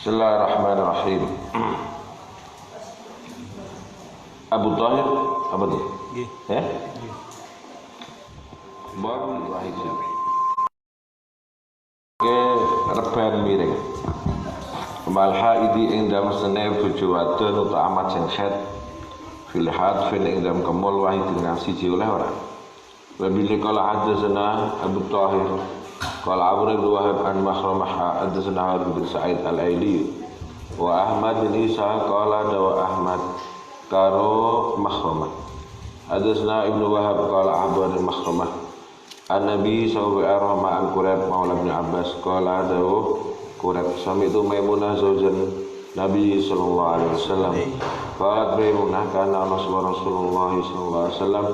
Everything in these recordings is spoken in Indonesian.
Bismillahirrahmanirrahim. Abu Thahir apa tuh? Nggih. Baru wahid. Oke, reban miring. Mal haidi ing dalem sene bojo wadon utawa amat sing khet fil hadfin ing dalem kemul wahid kang siji oleh ora. Wa bil qala hadatsana Abu Thahir qala Abu Wahab an Makhramah hadatsana Harun bin Sa'id al-Aili wa Ahmad bin Isa qala dawa Ahmad karo Makhramah hadatsana Ibnu Wahab qala Abu Makhramah an-Nabi sallallahu alaihi wasallam an Qurayb maula bin Abbas qala dawa Qurayb sami itu Maimunah zaujan Nabi sallallahu alaihi wasallam qalat Maimunah kana Rasulullah sallallahu alaihi wasallam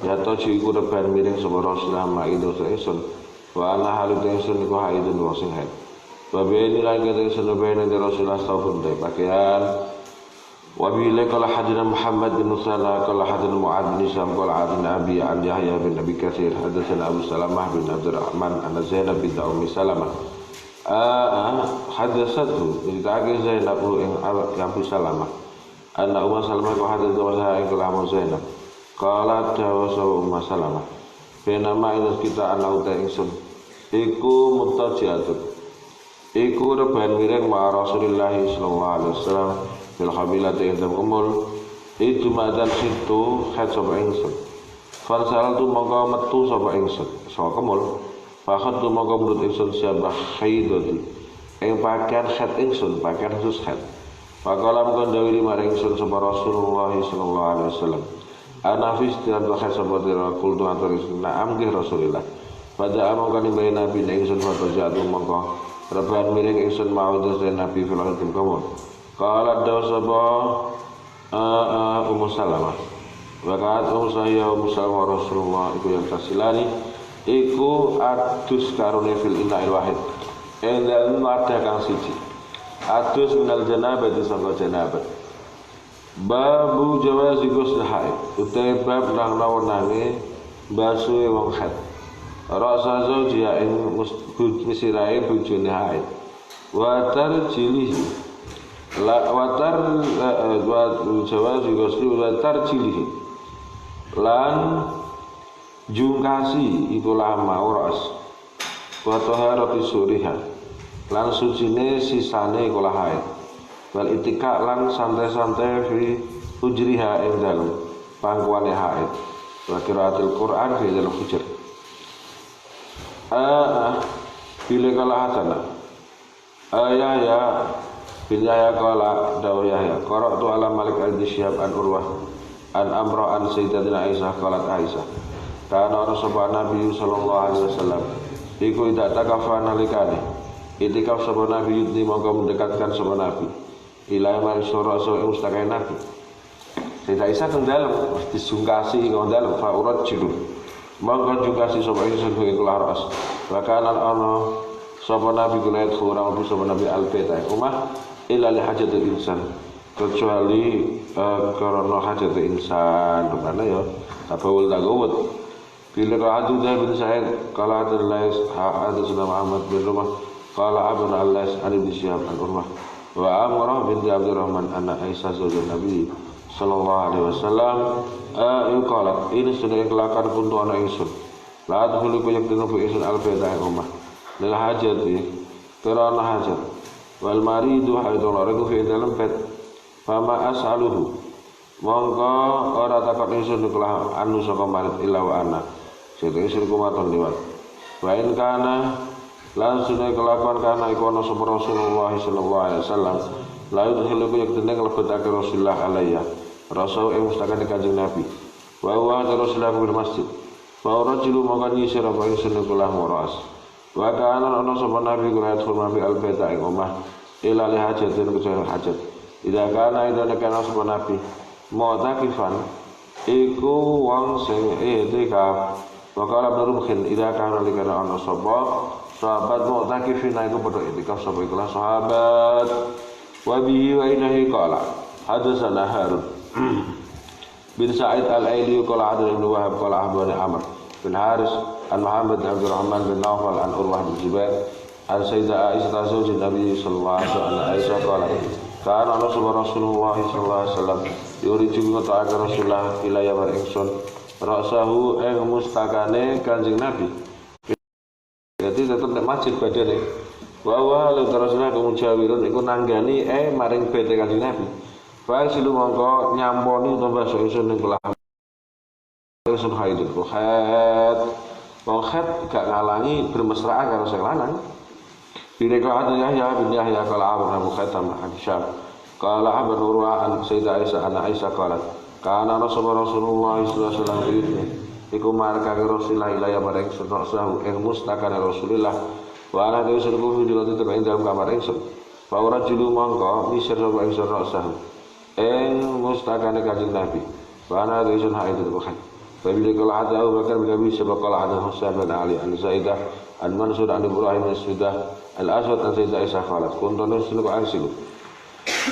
ya toji iku reban miring sapa Rasulullah maido ingsun wa ana halu ingsun iku haidun wa sing haid wa bini lagi ingsun bini Rasulullah sallallahu alaihi pakaian wa bi qala hadina Muhammad bin Musala qala hadina Mu'adz bin Syam qala hadina Abi an Yahya bin Abi Katsir hadatsana Abu Salamah bin Abdurrahman an Zainab bin Ummi Salamah hadatsatu ditake Zainab ing Abu Salamah anna Ummu Salamah qala hadatsana ing kalamu Zainab qala dawa Ummu Salamah benama ini kita anak uta ingsun iku mutajiatun iku reban miring ma Rasulullah sallallahu alaihi wasallam bil hamilati indam umul itu madan situ khat sapa ingsun farsal tu mongko metu sapa ingsun saka kemul fakhat tu mongko menurut ingsun siapa haidati ing pakaian khat ingsun pakaian khusus khat faqala mongko dawuh maring ingsun sapa Rasulullah sallallahu alaihi wasallam ana fi istiran wa khasaba qul tu atur na'am nggih Rasulullah pada among kan bae Nabi ning ingsun foto jatuh mongko reban miring ingsun maudhu sen Nabi filal tim kamu qala dawsaba Ummu Salamah wa qad saya Ummu Salamah Rasulullah iku yang tasilani iku adus karone fil ina'il wahid endal wadah kang siji adus minal janabati sangka janabah babu jawazi ghusl haid utai bab nang lawenane basuhe wong haid rasa zaujiya ing misirae bojone haid watar jilihi la watar jawazi ghusl watar jilihi lan jungkasi iku lama uras wa taharati suriha lan sucine sisane kula haid wal itika lan santai-santai fi hujriha ing dalem pangkuane haid wa qiraatul Qur'an fi dalem hujr bila kala hasana ya bila ya kala dawa ya qara'tu ala Malik al-Syihab an Urwah an Amra an Sayyidatina Aisyah qalat Aisyah kana Rasulullah Nabi sallallahu alaihi wasallam iku tidak takafana likane itikaf sapa Nabi yudni mongko mendekatkan sapa Nabi ilai mari sura ing mustakai Nabi. Tidak isa teng dalem mesti sungkasi ing dalem fa urat jilu. Monggo jungkasi sapa ingsun ing kularas. Wa kana ana sapa Nabi kula kurang lebih sapa Nabi al-baita umah illa li hajatil insan. Kecuali karena hajatil insan mana ya tabawul dagawut. Bila hadu bin Sa'id qala ada sunnah Muhammad bin Rumah qala Abu Al-Las an Ibnu Syihab al-Urwah wa Amrah binti Abdurrahman anak Aisyah zaujun Nabi sallallahu alaihi wasallam qalat ini sudah kelakar pun tu anak ingsun la adkhulu ku yakdunu fi ingsun al-baita ummah lil hajati karena hajat wal maridu haidun ragu fi dalam bait fama as'aluhu mongko ora takon ingsun kula anu saka marid illa wa ana sing ingsun kumaton liwat wa in kana lan sunai kelakuan kana iku ana sapa Rasulullah sallallahu alaihi wasallam la yudkhilu ku yakdene nglebetake Rasulullah alayya rasul ing mustaqane Kanjeng Nabi wa huwa Rasulullah bil masjid wa rajulu mongko nyisir apa ingsun kula moras wa kana ana sapa Nabi kula Nabi al-baita ing omah ila li hajatin kecuali hajat ida kana sapa Nabi mu'takifan iku wong sing i'tikaf wa qala berumkhin ida kana likana ana sapa sahabat mu'takifina iku padha i'tikaf sapa ikhlas sahabat wa bihi wa ilahi qala hadatsana Harun bin Sa'id al-Aili qala hadal Ibnu Wahab qala ahbana Amr bin Haris an Muhammad bin Abdurrahman bin Nawfal an Urwah bin Zubair An Sayyidah Aisyah zaujin Nabi sallallahu alaihi wasallam Aisyah qalat kana Rasulullah sallallahu alaihi wasallam yuridu ta'ala Rasulullah ila yamar ingsun rasahu ing mustakane Kanjeng Nabi. Jadi tetep nek masjid badane. Wa wa la Rasulullah kumujawirun iku nanggani maring bete Kanjeng Nabi. Fa silu mongko nyamponi utawa basa ingsun ning kelah ingsun haidul khat. Wong khat gak ngalangi bermesraan karo sing lanang. Bireka Yahya bin Yahya qala Abu Khatam Hisham qala Abu Urwa an Sayyidah Aisyah ana Aisyah qalat kana Rasulullah sallallahu alaihi wasallam iku marka Rasulullah ila ya bareng sahu ing mustakana Rasulullah wa ana disuruh video tetep ing dalam kamar ingsun fa ora julu mangka misir sapa ingsun sahu ing mustakana Kanjeng Nabi wa ana disuruh haidul khat Fabila kala ada Abu Bakar bin Abi Syabah kala ada Husain bin Ali an Zaidah an Mansur an Ibrahim bin Sudah al-Aswad an Sayyidah Aisyah qalat kuntu nusluku ansilu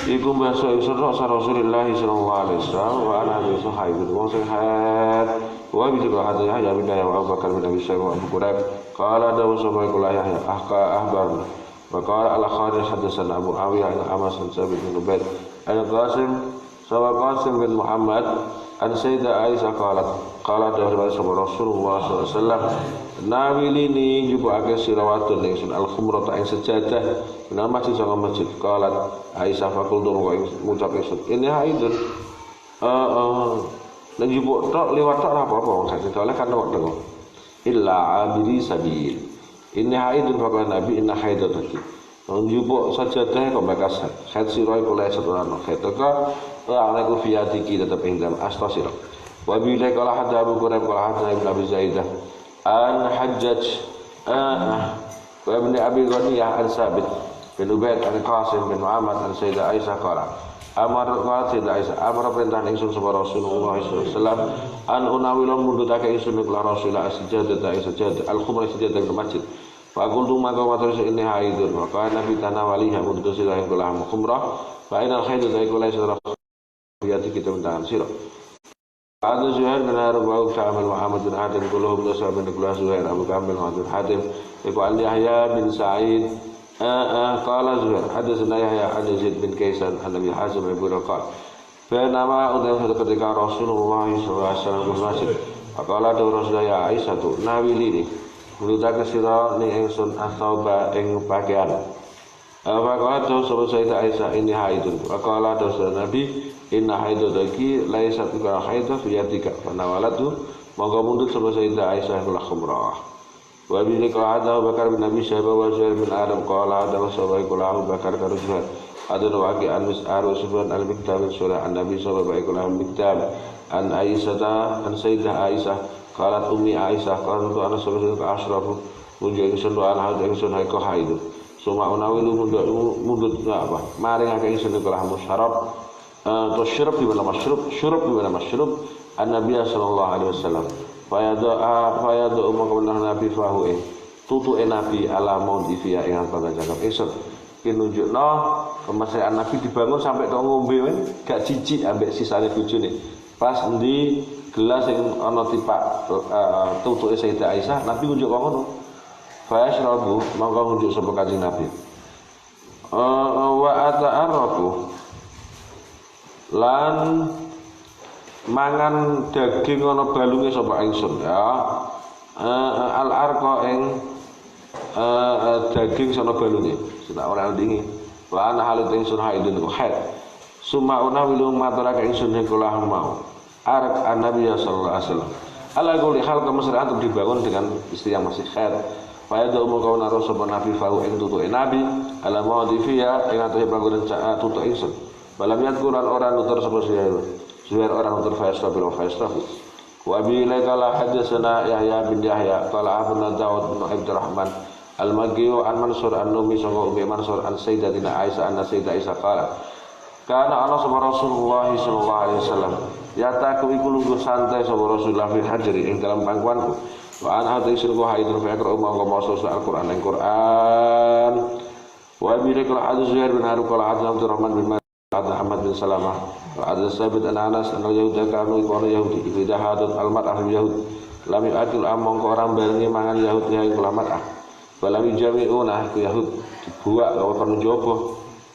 iku basa ingsun Rasulullah sallallahu alaihi wasallam wa ana bi sahaibin wong sing haid wa bi kala ada Yahya bin Abu Bakar bin Abi Syabah Abu Quraib qala dawu sapa kula Yahya ahbarna wa qala al-Khadir hadatsana Abu Awiyah an Amas bin Sabit bin Ubaid an Qasim bin Muhammad an Sayyidah Aisyah qalat qala dawuh Rasulullah sallallahu alaihi wasallam nawilini jupake sirawatun ingsun al-khumrata ing sejadah nang masjid saka masjid qalat Aisyah faqul durwa ngucap ingsun ini haidun nek jupuk tok liwat tok ora apa-apa wong sakit oleh kan tok tengok illa abiri sabil ini haidun faqala nabi inna haidataki wong jupuk sajadah kok bekas haid sira iku le setorano haid ana ku fiatiki tetep ing dalam asta sira wa bi qala hadza Abu Quraib qala hadza Ibnu Abi Zaidah an Hajjaj wa Ibnu Abi Ghaniyah an Sabit bin Ubaid an Qasim bin Muhammad an Sayyidah Aisyah qala amar Sayyidah Aisyah amar perintah ingsun sapa Rasulullah sallallahu alaihi wasallam an unawilun mundutake ingsun kula Rasulullah sajadah al-khumra sajadah ing masjid wa qultu maka matur ini haidun wa kana nabi tanawaliha mundut sila ing kula khumrah fa inal haidu iku laisa yati kita mentangan sira. Ada Zuhair bin Harb wa Sya'ban Muhammad bin Hatim kulluhum dasar bin Zuhair Abu Kamil Muhammad bin Hatim iku al Yahya bin Sa'id qala Zuhair hadatsana Yahya an Yazid bin Kaisan an Nabi Hazim bin Raqab fa nama udah ketika Rasulullah sallallahu alaihi wasallam masjid faqala Rasulullah ya Aisyah tu nawilini mulutake sira ning ingsun asauba ing pakaian faqala Sayyidah Aisyah ini haidun faqala Nabi inna haidodaki laisat ka haidah fi yadika fa nawalatu monggo mundut sapa Sayyidah Aisyah kula khumrah wa bi qala Abu Bakar bin Abi Syaibah wa Zuhair bin Adam qala ada sahabat kula Abu Bakar karo Zuhair ada waqi an Mis'ar Sufyan al-Miktab surah an-Nabi sallallahu alaihi wasallam al-Miktab an Aisyah an Sayyidah Aisyah qalat ummi Aisyah qalat ana sahabat ka asrafu munjuk ingsun wa ana ingsun haiko haidu suma unawilu mundut apa maring akeh ingsun kula musyarab atau syurub di mana masyrub syurub di mana masyrub an-nabiy sallallahu alaihi wasallam fa yada umma nabi fahu tutu nabi ala maudi fiya ing pada cakap esuk kinunjukno kemesraan nabi dibangun sampai tok ngombe gak jijik ambek sisane bojone pas endi gelas sing ana tipak tutuke Sayyidah Aisyah nabi nunjuk kok ngono fa yashrabu monggo nunjuk sapa Kanjeng Nabi wa ata'arrafu lan mangan daging ana balunge sapa ingsun ya al-arqa ing daging sana balunge sak ora ndingi lan halut ingsun haidun ku haid summa unawilu mataraka ingsun kula mau arak an-nabi sallallahu alaihi wasallam ala quli hal kemesraan untuk dibangun dengan istri yang masih haid fa yada ummu kauna rasul nabi fa'u ing tutuke nabi ala mawdifiya ing atase panggonan tutuk ingsun Balam yadkuran orang nutur sapa Zuhair orang nutur fayastabil wa fayastabil wa bi laikala hadatsana Yahya bin Yahya qala Abu Dawud bin Abdurrahman al-Maghi an Mansur an-Numi sanga Ummi Mansur an Sayyidatina Aisyah anna Sayyidah Aisyah qalat kana ana sapa Rasulullah sallallahu alaihi wasallam ya taku iku lungguh santai sapa Rasulullah fil hajri ing dalam pangkuanku wa an hadis sirku haidun fa yaqra umma maca Al-Qur'an ing Qur'an wa bi laikala Zuhair bin Harb qala Abdurrahman bin Ahmad bin Salamah ada sabit Anas anal Yahuda kanu iku ana Yahudi iku hadat almat ahli Yahud lam yakul among orang barengi mangan Yahudi yang ulamat Falam jami'una ku Yahud dibuat karo penjogo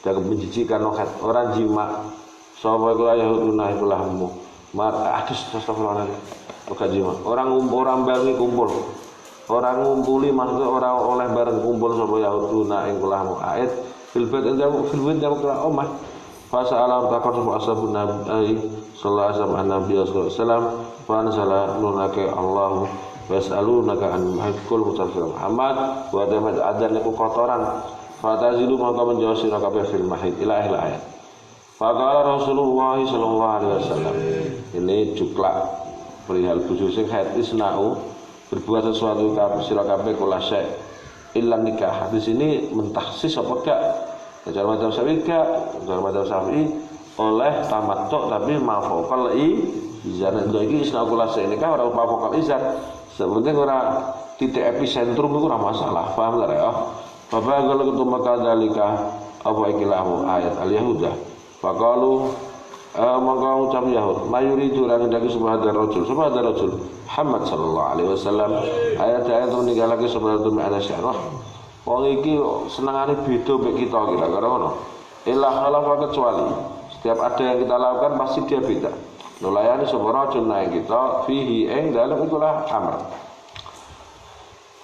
dan menjijikan orang jima sapa iku Yahuduna iku lahmu mat adus astagfirullah bukan jima orang bareng kumpul orang ngumpuli maksudnya orang oleh bareng kumpul sapa Yahuduna ing lahmu ait fil bait jamu kira omah fasa alam takon sapa ashabun nabi sallallahu alaihi wasallam nabi sallallahu alaihi wasallam fa anzala nunaka Allah wasalunaka an mahkul mutafsir Muhammad wa damat adan iku kotoran fatazilu maka menjauh sira kabeh fil mahid ila akhir ayat. Faqala Rasulullah sallallahu alaihi wasallam. Ini juklak perihal bojo sing haid isna'u berbuat sesuatu sira kabeh kula syai illa nikah. Hadis ini mentaksis apa gak? Cara mazhab Syafi'i gak? Cara mazhab Syafi'i oleh tamattu tapi mafaqal izan. Iki isna'u kula syai nikah ora mafaqal izan. Sebenarnya ora titik epicentrum itu ora masalah. Paham ta ya? Bapak kalau ketemu kadalika apa ikilahu ayat al-Yahudah. Faqalu maka ucap Yahud mayuridu orang dagi subhadar rajul Muhammad sallallahu alaihi wasallam ayat-ayat meninggalake subhadar ada syarah. Wong iki senengane beda mek kita kira-kira ngono. Illa khalafa kecuali setiap ada yang kita lakukan pasti dia beda. Nulayani sapa rajul naik kita fihi ing dalam itulah amr.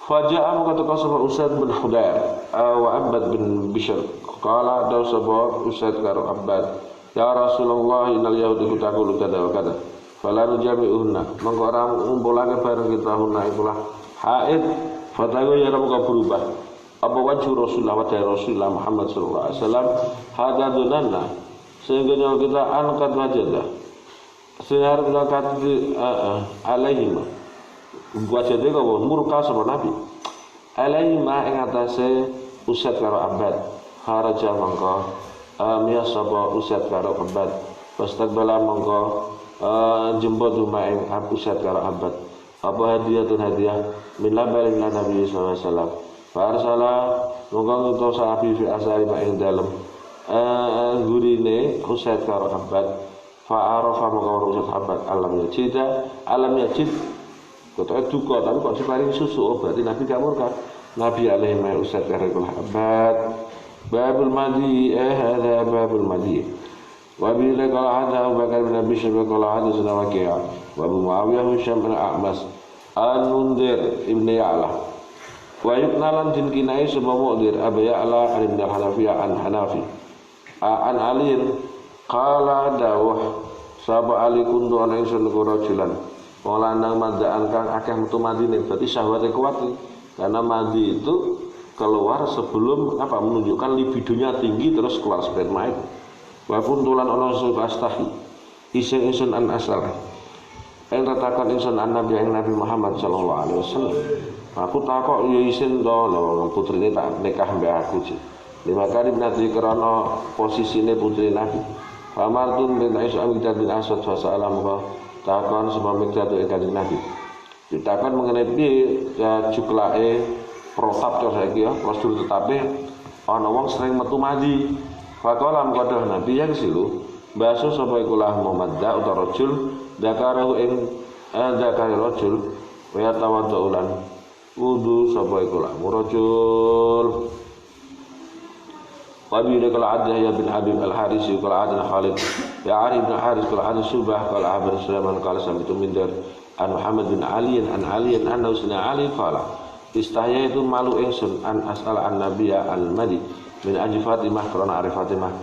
Faja'a mengatakan sahabat Usaid bin Hudair wa Abbad bin Bishr qala daw sahabat Usaid karo Abbad ya Rasulullah innal yahudi kutaqulu kada wa kada fala nujami'unna mongko ora ngumpulake bareng kita hunna itulah haid fatago ya muka berubah apa wajhu Rasulullah wa Rasulullah Muhammad sallallahu alaihi wasallam hada dunanna sehingga kita angkat wajah sehingga kita kata alaihima wajade kok murka sapa nabi alaihima ing atase Usaid karo Abbad kharaja mangka miyas sapa Usaid karo Abbad pastaqbala mangka jemput rumah ing Usaid karo Abbad apa hadiah min labalin nabi sallallahu alaihi wasallam farsala mangka ngutus sahabi fi asari ing dalem gurine Usaid karo Abbad fa'arafa mangka Usaid Abbad alam yajid kota duka tapi kok diparing susu berarti Nabi gak murka. Nabi alaihi wa Usaid karo Abbad babul madi hadza babul madi wa bila qala hadza Abu Bakar bin Abi Syaibah qala hadza Waqi'a wa Abu Muawiyah Hisham bin A'mas An-Mundir ibn Ya'la wa yuknalan din kinai sapa Mu'dir Abu Ya'la bin Hanafiyah an Hanafi an Aliin qala dawuh sapa Ali kuntu ana ingsun rajulan wong lanang mandaan kang akeh metu mandine berarti syahwate kuat karena mandi itu keluar sebelum menunjukkan libidonya tinggi terus keluar sperma itu. Wa kuntulan ana astahi isin an asal en ratakan ingsun an nabi Muhammad sallallahu alaihi wasallam aku takok ya isin to lho putrine tak nikah mbek aku sih lima kali nanti karena posisine putri nabi Famartum bin Aisyah bin Asad fa salam takon sebab mikdatu ing kanjeng Nabi. Ditakon mengenai piye ya juklake protap to saiki ya, prosedur tetape ana wong sering metu mandi. Faqala mengkodoh Nabi yang silu, baso sapa iku lah Muhammad da utawa rajul dakarahu ing dakare rajul wa tawaddulan wudu sapa iku lah rajul. Wabi kala Adah ya bin Habib al-Harisi kala Adah Khalid ya Ali bin Haris kala Adah Subah kala Abir Sulaiman kala Samit Mindar an Muhammad bin Ali an Usna Ali kala istahya itu malu ingsun an as'al an Nabiya al-Madi min aji Fatimah karena arif Fatimah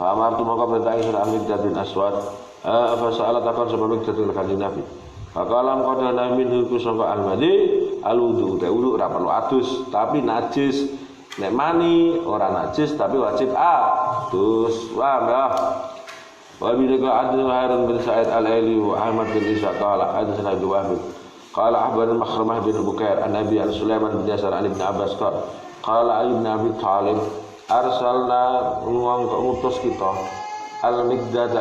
fa amartu maka perintah ingsun an Mikdad bin Aswad fa sa'ala takon sebab Mikdad bin kanjeng Nabi fa kala qadana minhu kusangka al-Madi al-wudu ora perlu adus tapi najis. Nek mani orang najis tapi wajib adus. Wah. Wa bi qa'ad Harun bin Sa'id al-Aili wa Ahmad bin Isa qala hadatsana Wahid. Qala Ahbar Makhramah bin Bukair an-Nabi Sulaiman bin Yasar an Ibn Abbas qala Ibn Abi Thalib arsalna ngutus kita al-Miqdad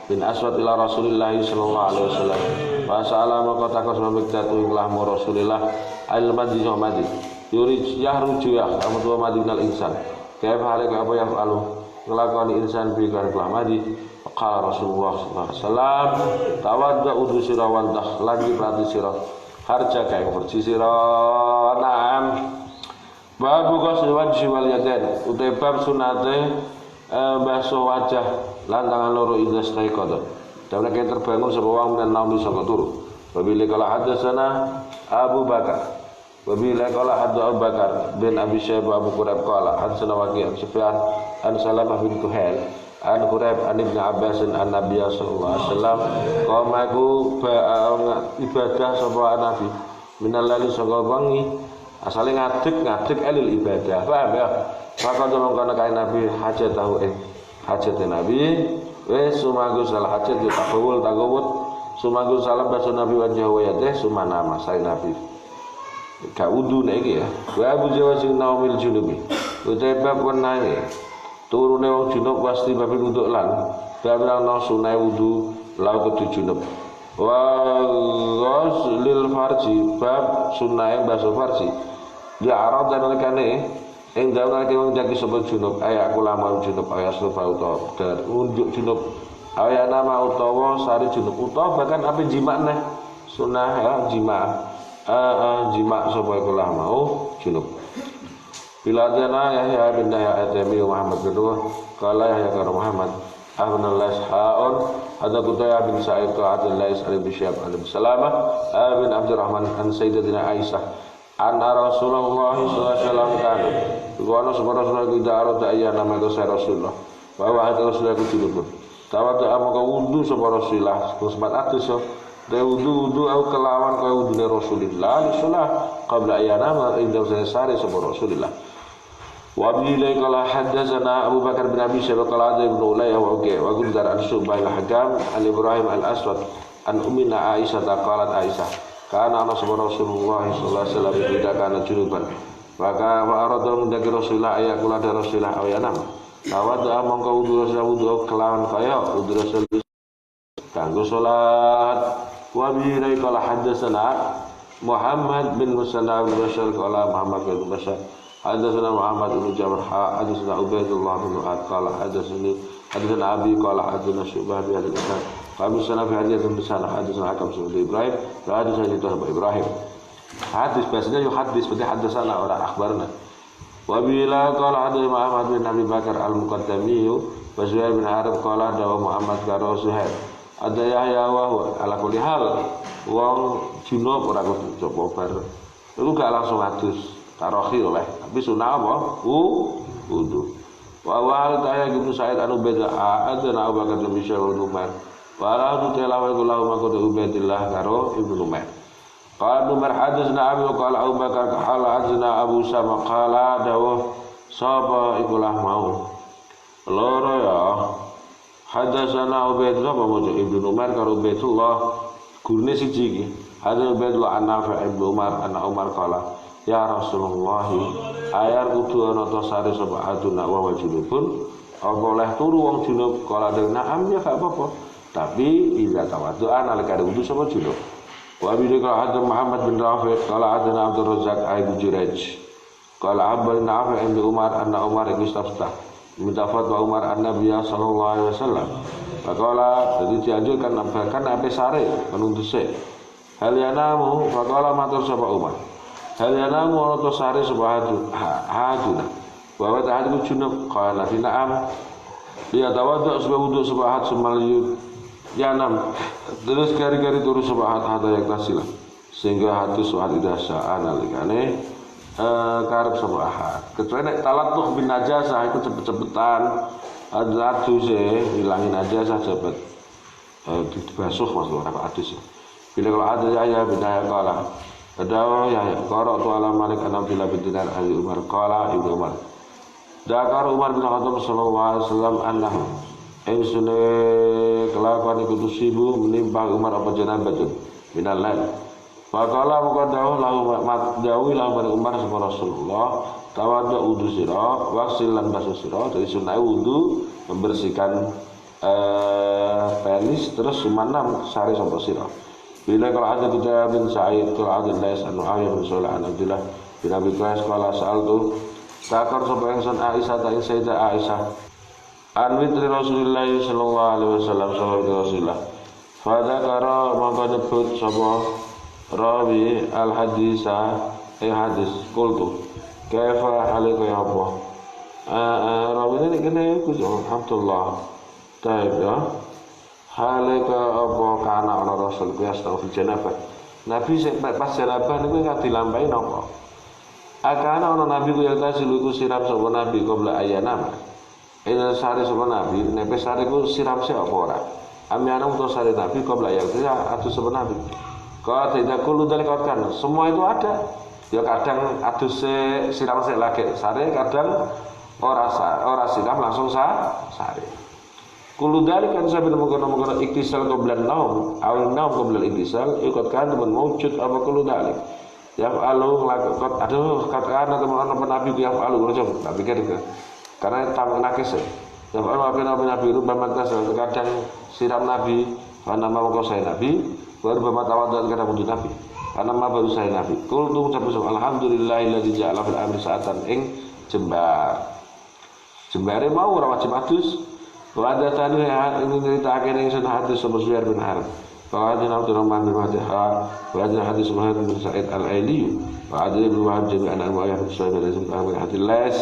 bin Aswad ila Rasulillah sallallahu alaihi wasallam. Wa sa'ala maka takos Miqdad ila Rasulillah al-Madinah Madinah. Yuri yahruju ya kamu tua madinal insan kaya halik apa yang lalu ngelakoni insan berikan kelamadi qala Rasulullah sallallahu alaihi wasallam tawadda udu sira wadah lagi berarti sira harja kaya bersih sira na'am Babu ghusl wajhi wal yadain utai bab sunate basuh wajah lan tangan loro idza staiqadha. Dawuh nek terbangun sapa wong men naumi saka turu. Wabila qala hadatsana Abu Bakar. Wabila qala Abu Bakar bin Abi Syaibah Abu Quraib qala hadatsana Waqi' Sufyan an Salamah bin Kuhail an Quraib an Ibnu Abbas an Nabi sallallahu alaihi wasallam qamaku ibadah sapa Nabi minal laili saka wengi asale ngadeg elil ibadah. Paham ya? Maka mongkon kae Nabi hajat tahu hajat Nabi wis sumagus salah hajat yo takawul sumagus salam basa Nabi wajah wayate sumana masai Nabi gak wudu nek iki ya wa Abu Jawa sing naumil junubi utai bab wenane turune wong junub pasti bab wudu lan bab ana sunai wudu lau kudu junub wa ghuslil farji bab sunai basuh farji ya arad dan lekane ing dalem nek wong jagi sapa junub aya kula mau junub aya sofa utawa dan unjuk junub aya nama utawa sari junub utawa bahkan ape jima neh sunah ya jima jima sapa kula mau junub bila dana Yahya bin Yahya Atami Muhammad bin qala Yahya bin Muhammad Ahmad al-Haun ada Qutayah bin Sa'id Qa'ad al-Lais bin Syihab bin Salamah bin Abdurrahman an Sayyidatina Aisyah anna Rasulullah sallallahu alaihi wasallam kana Wana subhanahu wa ta'ala tidak arada ayah nama itu saya Rasulullah bahwa hati Rasulullah itu junub tawadu amaka wudu sapa Rasulullah sempat atus so de wudu au kelawan kaya wudune Rasulullah salah qabla ayah nama indah saya sare sapa Rasulullah wa bilai qala hadatsana Abu Bakar bin Abi Syaibah qala ada ibnu Ulayah wa Gundar al-Subay al-Hakam al-Ibrahim al-Aswad an ummina Aisyah qalat Aisyah kana ana sapa Rasulullah sallallahu alaihi wasallam tidak kana junuban maka fa'aradul mendaki Rasulullah ayat kula dari Rasulullah ayanam tawadha mongko wudu Rasulullah wudu kelawan kaya wudu Rasulullah kanggo salat wa bi qala hadatsana Muhammad bin Musanna bin Bashar qala Muhammad bin Bashar hadatsana Muhammad bin Jabir hadatsana Ubaidullah bin Mu'ad qala hadatsana Abi qala hadatsana Syu'bah bin Al-Hasan kami sana fi haditsin besar hadatsana Hakam bin Ibrahim hadatsana Ibrahim hadis biasanya yuk hadis berarti hadasana orang akhbarna wa bila qala hadis Muhammad bin Abi Bakar al-Muqaddami wa Zuhair bin Harb qala dawa Muhammad karo Zuhair ada Yahya wa ala kulli hal wong junub ora kudu coba bar iku gak langsung adus tarohi oleh tapi sunah apa wudu wa wal ta'ya Ibnu Sa'id anu beda adana Abu Bakar bin Syaikhul Umar wala tu telawa kula mako Ubaidillah karo Ibnu Umar qala Umar hadatsna Abi qala Abu Bakar qala hadatsna Abu Sama qala dawuh sapa ikulah mau loro ya hadatsana Ubaidullah pamojo Ibnu Umar karo Ubaidullah gurune siji iki hadatsana Ubaidullah an Nafi' Ibnu Umar anna Umar qala ya Rasulullah ayar kudu ana to sare sapa aduna wa wajibun apa oleh turu wong junub qala na'am ya gak apa-apa tapi iza tawaddu'an alika wudu sapa junub wa bi qala Muhammad bin Rafi' qala adana Abdul Razzaq Abu Jurayj qala Abu Nafi' Ibnu Umar anna Umar istaftah minta fatwa Umar an-Nabi sallallahu alaihi wasallam faqala jadi dianjurkan bahkan ape sare menuntut hal yanamu faqala matur sapa Umar hal yanamu ana to sare sapa haduna wa ta'adu junub qala fi na'am dia tawaddu sebab wudu sapa had sumal yanam terus kari-kari turu sapa had yang tasila sehingga hati suat ida sa'an alikane karep sapa ahad kecuali nek talatuh bin najasah itu cepet-cepetan adatu se hilangin najasah cepet dibasuh maksud ora adus bila kalau ada ya bidaya qala adawa ya qara tu ala malik an Abdullah bin Dinar ali Umar qala Ibnu Umar dakar Umar bin Khattab sallallahu alaihi wasallam annahu sune kelakuan iku tusibu menimpa Umar apa janabatun minal lail faqala muqaddahu lahu dawi lahu Umar sama Rasulullah tawaddu wudu sira wasil lan basuh sira dari sunah wudu membersihkan penis terus sumanam sari sapa sira bila kalau ada kita bin Sa'id kalau ada Lais anu ayat Rasulullah an Abdullah bin Abi Qais qala sa'altu takar sapa ingsun Aisyah ta Sayyidah Aisyah an witri Rasulullah sallallahu alaihi wasallam sahabat Rasulullah fa dzakara maka nyebut sapa rawi al hadisa hadis qultu Kaifa halika ya apa? Rawine nek kene iku Abdullah. Taib ya. Halika apa kana ana rasul ku astagfir janabah. Nabi sing pas janabah niku kan dilampahi napa? Akana ana nabi ku yang tasilu ku siram sapa nabi qabla ayana. Ida sare sapa nabi, nek sare ku siram se apa ora? Amiana untuk sare nabi qabla ayana atu sapa nabi. Kalau tidak kulo dari kan semua itu ada. Ya kadang adus siram se lagi sare, kadang ora siram langsung sare. Kulo dari kan saya mengkono-mengkono iktisal qabla naum, awal naum qabla iktisal, ikut kan teman mewujud apa kulo dari. Yang alu lakukan, aduh katakan teman-teman nabi yang alu coba, tak pikir ke, karena tamu nakes. Yang alu nabi itu bermatas, kadang siram nabi, karena mau kau saya nabi, baru bermatawadat karena wujud nabi, karena mau baru saya nabi. Kul tu ucap alhamdulillahilladzi ja'ala fil amri sa'atan ing jembare mau ora wajib adus. Wa ada tadi ini cerita akhirnya yang sudah hadis sama Zuhair bin Harb. Wa ada Abdurrahman bin Mahdi wa ada hadis Zuhair bin Sa'id al-Aili wa ada Ibnu Wahab jami'an al-Mu'ayyah bin Sa'id al-Aili bin hadis Lais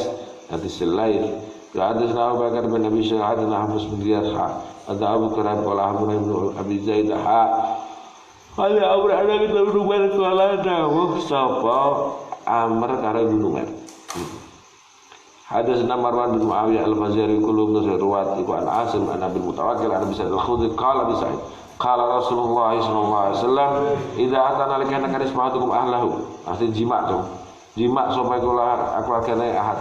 hadis Lail wa ada Abu Bakar bin Abi Syah ada Hafiz bin Riyad ada Abu Qurab wa Abu bin Abi Zaid ada Abu Hurairah bin Umar qala dawuh sapa Amr karo Ibnu Umar. Hadatsana Marwan bin Muawiyah al-Fazari kullu ruwat iku an Asim an Abi Mutawakkil an Abi Sa'id al-Khudri qala bi Sa'id qala Rasulullah sallallahu alaihi wasallam idza atana lakana karismatukum ahlahu arti jima dong jima sapa iku keluargane ahad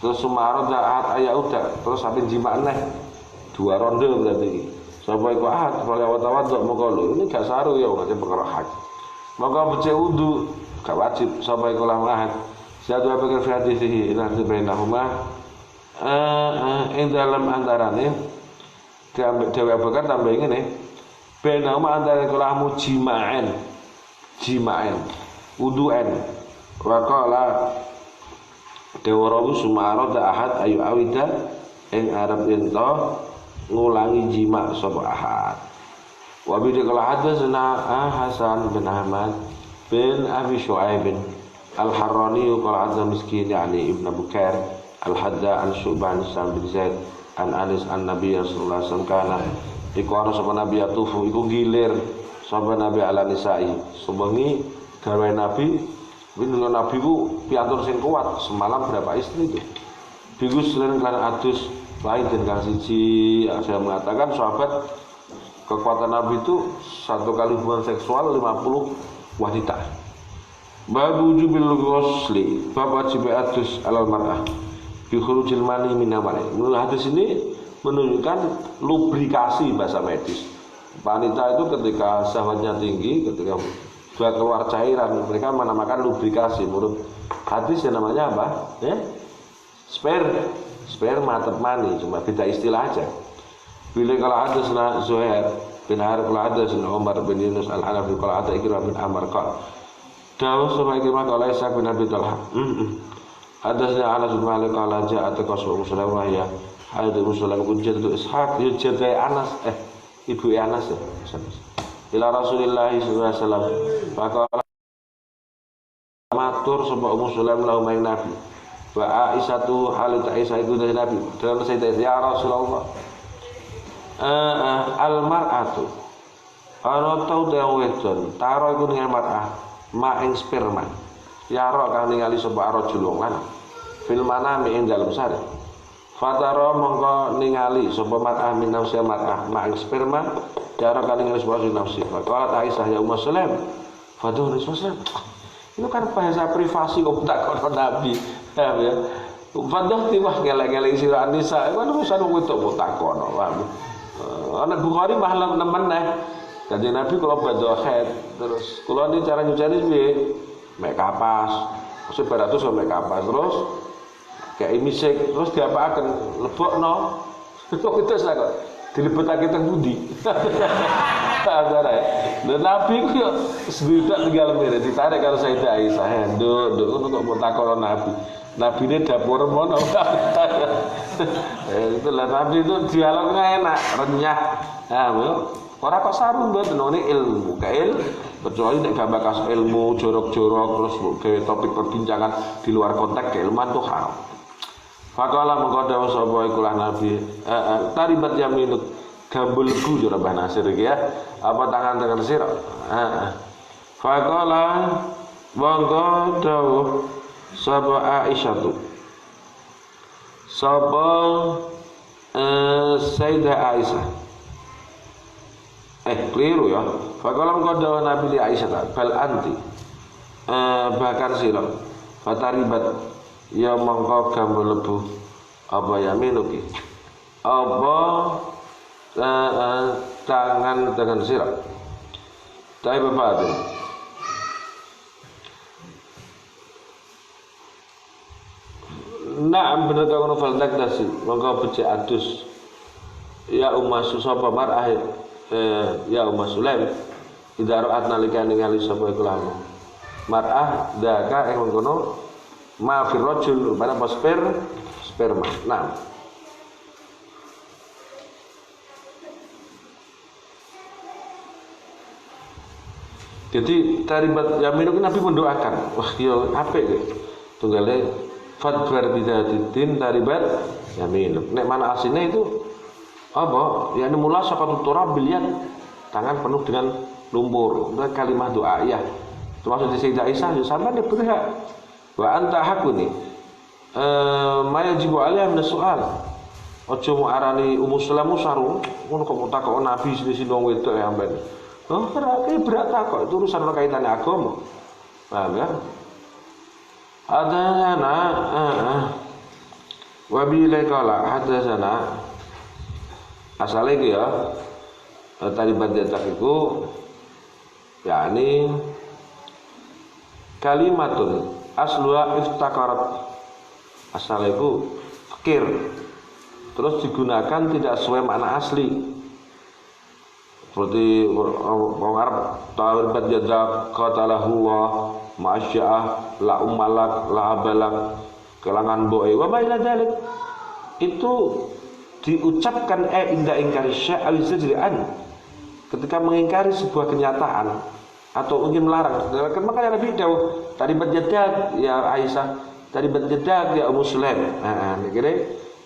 terus sumaroda ahad ayauda terus sampai jima neh 2 ronde berarti sapa iku ahad wala tawaddu moko ini gak saru ya gak perkara hak maka becik wudu gak wajib sapa iku ahad. Satu apa kafiyatihi ila bainahuma ing dalam antarane Dewi Bakar tambah ngene bainahuma antara kulamu jima'an wudu'an wa qala Dewa Sumaro da ahad ayu awida ing arep ento ngulangi jima sapa ahad wa bi qala hadatsana Hasan bin Ahmad bin Abi Syuaib Al-Harrani qala azza miskin yani Ibnu Bukair Al-Hadda an Syu'ban Sam bin Zaid an Anis an Nabi sallallahu alaihi wasallam kana iku ana sapa nabi atufu iku gilir sapa nabi ala nisa'i sebengi gawe nabi winno nabi ku piatur sing kuat semalam berapa istri itu bigus lan adus lain dan siji saya mengatakan sahabat kekuatan nabi itu 1 kali hubungan seksual 50 wanita. Babu jubil ghusli bab wajib adus alal mar'ah bi khurujil mani min amali. Menurut hadis ini menunjukkan lubrikasi bahasa medis. Wanita itu ketika syahwatnya tinggi, ketika sudah keluar cairan, mereka menamakan lubrikasi. Menurut hadis yang namanya apa? Sperma atau mani, cuma beda istilah aja. Bila kalau ada Zuhair bin Harb, kalau ada Umar bin Yunus al-Hanafi, kalau ada Ikrimah bin Ammar qala Dawuh sama Ikrimah qala Isa bin Abi Talha. Hadatsana Anas bin Malik qala ja'at qasu Muslim wa ya hadits Muslim kunjat Ishaq yujadai Anas ibu Anas ya. Ila Rasulillah sallallahu alaihi wasallam. Faqala matur sapa Muslim lahu maing Nabi. Wa Aisyatu halit Aisyah itu dari Nabi. Dalam sayyidah ya Rasulullah. Al-mar'atu ana tau teng wedon taro iku ning mar'ah ma'ing sperma ya ro kang ningali sapa rajul lan fil manami ing dalem sare fatara mongko ningali sapa mar'ah min nafsi mar'ah ma'ing sperma ya ro kang ningali sapa nafsi faqala Aisyah ya Ummu Sulaim fatuh Rasulullah itu kan bahasa privasi kok tak kono nabi ya fatuh tiwah gelek-gelek sira Anisa kan urusan wedok tak kono ana Bukhari mahal nemen Kanjeng Nabi kalau badhe haid terus kula ini cara nyucani piye? Mek kapas. Terus baratus mek kapas terus kayak misik terus diapaaken lebokno. Kok itu kok dilebetake teng pundi? Azare. Dan Nabi ku yo sebidak tinggal mere ditarik karo Sayyidah Aisyah. Nduk ngono kok mau takon Nabi. Nabi ini dapur mono. Itulah Nabi itu dialognya enak, renyah. Nah, orang kok sarung buat ini ilmu, Kecuali nek gak bakas ilmu jorok-jorok terus gawe topik perbincangan di luar konteks keilmuan tuh haram. Faqala mengko dawuh sapa iku Nabi, taribat yaminuk gambulku yo Mbah Nasir iki ya. Apa tangan sira? Faqala mengko dawuh sapa Aisyah tu. Sapa Sayyidah Aisyah. Keliru ya. Faqala mengko dawuh Nabi li Aisyah bal anti. Bahkan sira. Fataribat ya mongko gambul lebu apa ya minuki apa tangan dengan sirap tapi bapak na'am bener kau novel takdasi mongko becik adus ya Ummah sapa mar'ah ya Ummah Sulaim idza ra'at nalika ningali sapa iku lama mar'ah daka mengkono ma fi rajul pada sperma. Nah. Jadi taribat yamin Nabi mendoakan. Wah, yo apik iki. Tunggale fadbar bidzatiddin taribat yamin. Nek mana aslinya itu apa? Ya mula saqatu turab bil yad. Tangan penuh dengan lumpur. Itu kalimat doa ya. Termasuk di Sayyidah Aisyah yo sampean berhak. Wa anta hakuni ma yajibu alaiha min soal. Aja mu arani Ummu Sulaim sarung ngono kok takok Nabi sini wong wedok ya amben. Oh, ora berat takok itu urusan kaitane agama. Paham ya? Adana wa bila qala hadatsana asal iki ya tadi badata iku yakni kalimatun asluha iftakarat asal itu fakir terus digunakan tidak sesuai makna asli seperti orang Arab taribat yada qatalahu wa ma'asya'ah la ummalak la abalak kelangan boe wa ma ila dalik itu diucapkan inda ingkari sya'al zidri'an ketika mengingkari sebuah kenyataan atau ingin melarang. Makanya Nabi dawuh taribat yadak ya Aisyah, taribat yadak ya Ummu Sulaim. Niki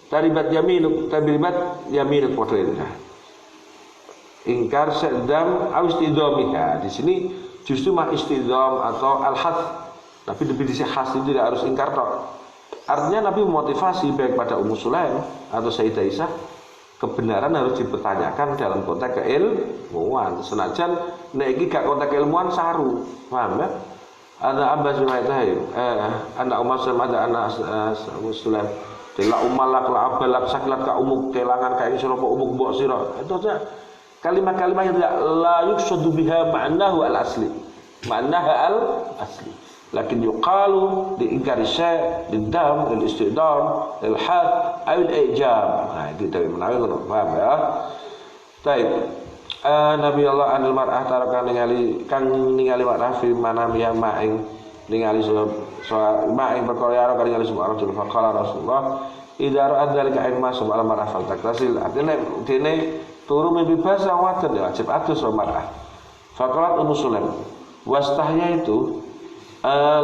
taribat yaminuk, taribat yaminuk padha itu. Ingkar sedam au istidhamiha. Di sini justru ma istidham atau al-hadd. Tapi lebih disi khas itu tidak harus ingkar tok. Artinya Nabi memotivasi baik pada Ummu Sulaim atau Sayyidah Aisyah kebenaran harus dipertanyakan dalam konteks keilmuan. Senajan nek iki gak konteks keilmuan saru. Paham ya? Ada Abbas bin Ma'tahi, anak Umar Sulaim ada anak Sulaim. Tela umalak la abalak saklat ka umuk kelangan ka ing sira umuk mbok sira. Itu aja kalimat-kalimat yang tidak la yuqsadu biha ma'nahu al-asli. Ma'naha al-asli. Lakin yuqalu diingkari syai' didam lil istidam lil had aw al ijab. Nah itu dari menawi ngono paham ya. Baik. Nabi Allah anil mar'ah tarakan ningali mar'ah fi manam ya ma'ing ningali soal ma'ing perkara karo ningali subhanahu wa ta'ala faqala Rasulullah idza ra'at dzalika ilma subhanahu mar'ah fal taktasil. Artinya dene turu mimpi basa waten ya wajib atus mar'ah. Faqalat Ummu Sulaim wastahya itu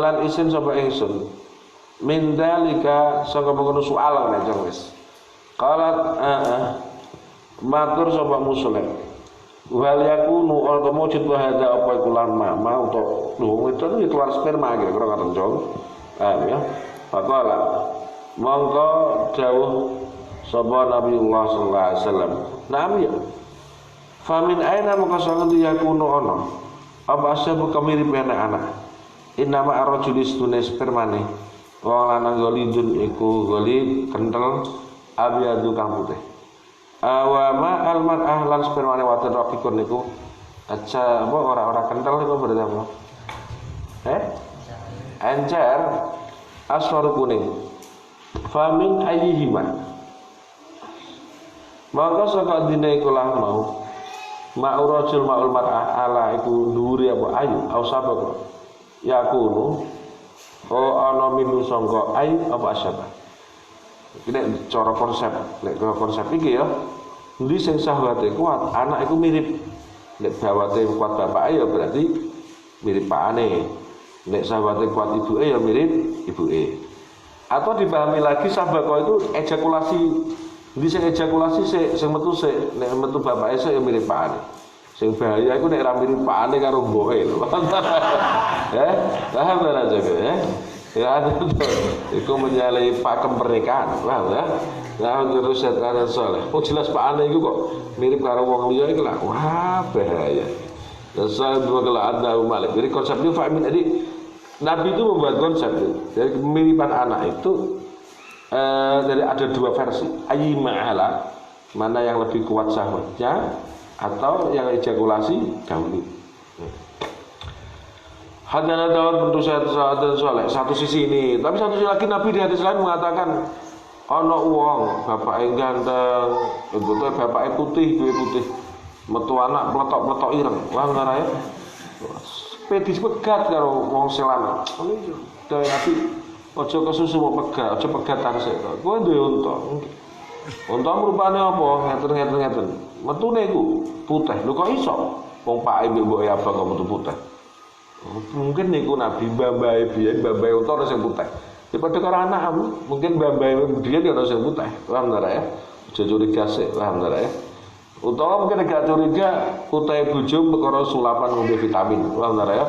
lan isin sapa ingsun min dalika saka mengkono soal nek wis qalat matur sapa Muslim wal yakunu ora mujud wa hada apa iku lama mau to lho itu keluar sperma kira-kira ngoten jong ya faqala monggo dawuh sapa Nabiullah sallallahu alaihi wasallam nam ya famin aina maka sanget yakunu ana apa asal kemirip anak-anak innama ar-rajulis tunis permane wong lanang golidun iku golid kental abyadu kang putih wa ma al-mar'ah lan permane waten raqiqun niku aja apa ora kental iku berarti apa encer aswar kuning famin ayyihima maka saka dina iku lah mau ma'urajul ma'ul mar'ah ala iku dhuwure apa ayu au sapa kok yakunu ana minu sangka ai apa asyaba iki nek cara konsep iki ya endi sing syahwate kuat anak iku mirip nek bawate kuat bapak ya berarti mirip pakane. Nek sahabate kuat ibuke ya mirip ibuke. Atau dipahami lagi sabako itu ejakulasi. Ndi sing ejakulasi sing metu nek metu bapake ya mirip pakane. Sing bahaya iku nek ra mirip pakane karo mboke lho. Paham ora jago ya? Ya itu menyalahi pakem pernikahan. Paham ya? Lah terus setan saleh. Oh jelas pakane iku kok mirip karo wong liya iku lah. Wah, bahaya. Saya dua kala ada Malik. Jadi konsepnya Fahmin tadi Nabi itu membuat konsep dari kemiripan anak itu dari ada dua versi. Ayyi ma'ala, mana yang lebih kuat syahwatnya atau yang ejakulasi dahulu. Hadana Dawud bentuk saya dan soleh. Satu sisi ini, tapi satu sisi lagi Nabi di hadis lain mengatakan ono wong bapak ganteng, betul bapak putih, duwe putih. Metu anak meletok-meletok ireng. Wah ngara ya. Pedis pegat karo wong selana. Dewe Nabi aja kesusu mau pegat, aja pegatan sik. Kowe duwe unta. Unta rupane apa? Ngeten-ngeten. Metune iku putih. Lho kok iso? Wong pake mbok abang kok metu putih. Mungkin niku Nabi mbambahe biyen mbambahe unta sing putih. Daripada karo anakmu, mungkin mbambahe biyen ana sing putih. Paham ta ya? Aja curiga sik, paham ta ya? Utawa mungkin agak curiga utai bojo perkara sulapan ngombe vitamin. Paham ta ya?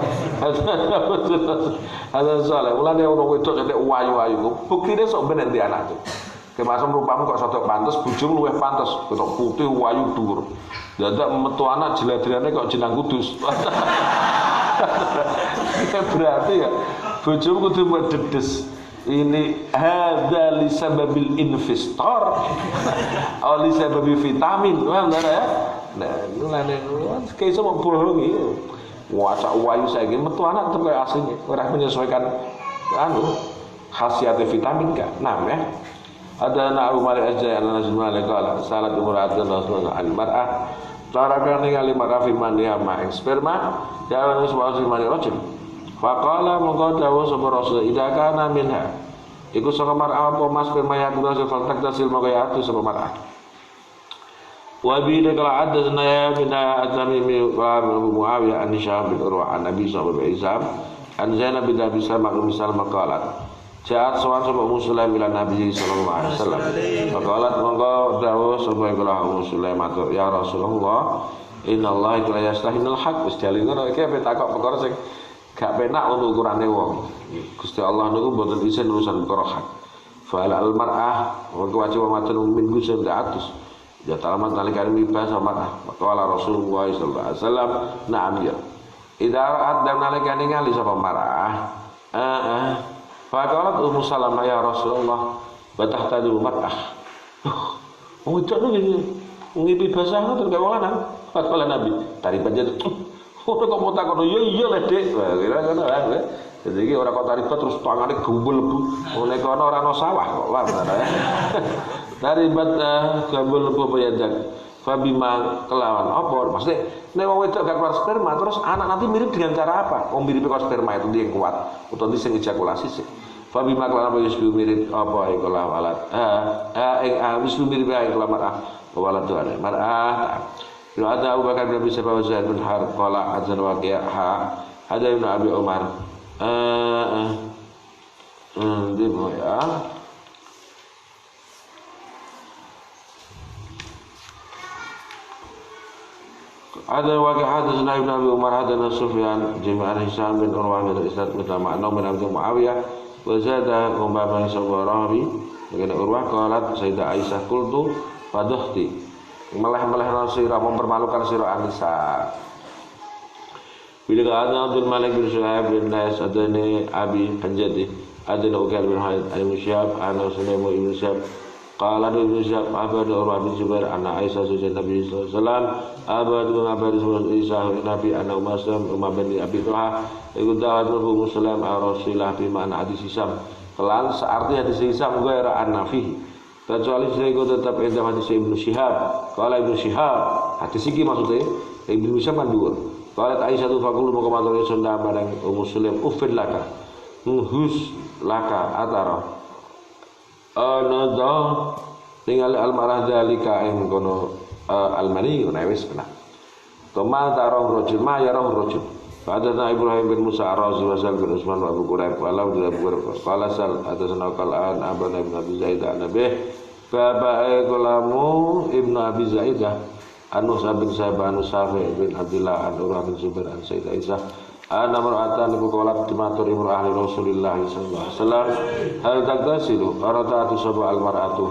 Hasan saleh. Mulane ono wedok cetek wayu-wayu. Buktine sok ben nek anak tuh. Kemasem rupamu kok sotok pantes, bojomu luwih pantes, ketok putih wayu dhuwur. Dadak metu anak jeladrane kok jenang kudus. Berarti ya bojomu kudu mededes. Ini hadza li sababil investor atau li sababil vitamin. Paham ta ya? Nah, nulane kayak sama bohong iki. Waca wayu saiki metu anak tetep kaya asline, ora menyesuaikan khasiat vitamin kan. Nah, ya. Ada anak Umar aja yang nazma lekala salat umratun rasulullah al-mar'ah tarakan ningali mar'ah fi mandiha ma'ing sperma jalan sebuah mani rajul. Faqala mongko dawuh sapa Rasul idza kana minha iku saka mar'ah apa mas sperma ya kudu faltak tasil mongko ya atu sapa mar'ah. Wa bi dakala adda sanaya minha at-tamimi wa Abu Muawiyah an Hisham bin Urwah an Nabi sallallahu alaihi wasallam an Zainab bin Abi Salmah maqalat Jaat sowan sapa Muslim ila Nabi sallallahu alaihi wasallam. Faqalat mongko dawuh sapa Muslim matur ya Rasulullah innallaha la yastahinul haq wis dalile iki ape takok perkara sing gak penak untuk ukurane wong. Gusti Allah niku mboten isin urusan perkara hak. Fa al mar'ah mongko wajib matur minggu sing atus. Ya talamat nalikan mibah sama qala Rasulullah sallallahu alaihi wasallam na'am ya. Idza ra'at dan nalikan ningali sapa mar'ah. Faqalat Ummu Salamah ya Rasulullah batahtadu mar'ah. Oh itu nih ngipi bahasa ngoten kaya wong lanang. Faqala Nabi tari panjat. Oh kok mau takon iya lah Dik. Kira-kira lah. Jadi iki ora kok taribat terus tangane gumbul lebu. Ngene kono ora ana sawah kok lah ya. Taribat gumbul lebu payajak. Fabima kelawan apa? Maksudnya nek wong wedok gak keluar sperma terus anak nanti mirip dengan cara apa? Oh mirip karo sperma itu dia yang kuat utawa sing ejakulasi sih. Fabima kelawan apa wis mirip apa iku lah walat. Wis mirip ae kelamat walat tuh ada. Mar'ah. Kalau ada Abu Bakar bin Abi Sa'id bin Harb qala azan waqi'ha ada Ibnu Abi Umar. Dia ya. Ada wakil hadis Nabi Nabi Umar hadana Sufyan jami'an Hisham bin Urwah bin Isnad utama Anau bin Abdul Muawiyah wa zada umbama sabarawi dengan Urwah qalat Sayyidah Aisyah qultu faduhti malah sira mempermalukan sira Aisyah. Bila ada Abdul Malik bin Shu'aib bin Nas adani Abi Hanjadi adana Ukal bin Haid al-Musyab ana Sulaiman ibn Syab qala ibn Syab abad Urwah bin Zubair anna Aisyah zawjat Nabi sallallahu alaihi wasallam abad bin Abad Aisyah Nabi anna Umar bin Abi Talha iku dawat Abu Muslim ar-Rasulah bi ma'na hadis Hisam kelan searti hadis Hisam ghaira an-nafi kecuali saya tetap indah hadis Ibnu Syihab qala Ibnu Syihab hadis iki maksudnya Ibnu Syihab kan dhuwur qala Aisyah tu faqulu maka matur sunda barang Muslim ufid laka nuhus laka atara anada tinggal almarah dalika ing kono almani wis benar. Toma tarong rojul ma ya roh rojul. Fa'adatna Ibrahim bin Musa Ar-Razi wa Sal bin Usman wa Abu Quraib wa Abu Quraib qala Sal atasna qal'an Abana ibn Abi Zaidah Nabi babae kulamu Ibnu Abi Zaidah anu sabin sabanu Safi bin Abdullah an Urwah bin Zubair an Sayyidah Aisyah ana mar'atan ibu qalat dimatur imru ahli Rasulillah sallallahu alaihi wasallam hal tagtasilu qaratatu sab'a al-mar'atu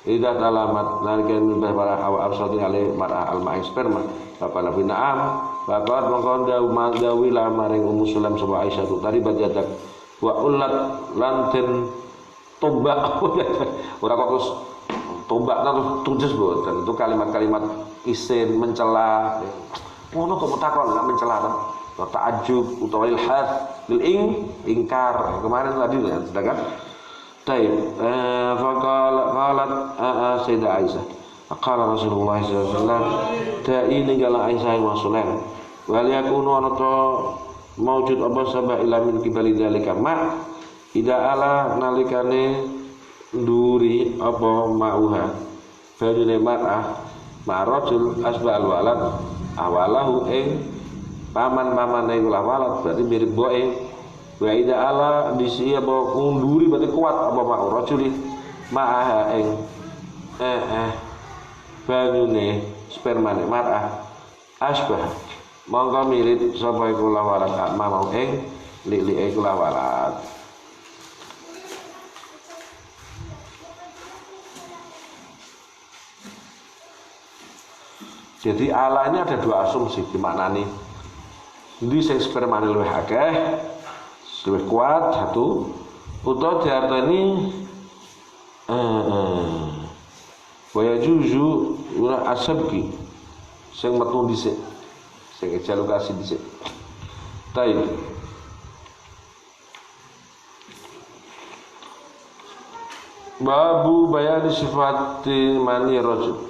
idat alamat nalikeun min para awa arsati alai mar'ah al-ma'i sperma Bapak Nabi Naam Bapak mengkondau mandawi lah maring Ummu Sulaim sama Aisyah tu tadi bajadak wa ulat lanten tombak ora kok terus tombak terus tujes boten itu kalimat-kalimat isin mencela ngono kok takon enggak mencela ta ta'ajjub utawa ilhad lil ingkar kemarin tadi ya sedangkan taib faqalat Sayyidah Aisyah Qala Rasulullah sallallahu alaihi wasallam da'i ninggala Aisyah wa Sulaim wal yakunu anata maujud apa sabah ila min kibali dalika ma ida ala nalikane nduri apa mauha banyune mar'ah ma'rajul asbal walad awalahu paman-pamane iku walad berarti mirip boe wa ida ala disi apa nduri berarti kuat apa ma'rajul ma'aha banyune spermane mar'ah asbah mongko mirip sapa iku lawalat mau lili iku lawalat. Jadi ala ini ada dua asumsi dimaknani ndi sing spermane luwih akeh luwih kuat satu utawa diarteni waya juzu ora asabki sing metu dhisik sing ejalukasi dhisik taib babu bayani sifati mani rajul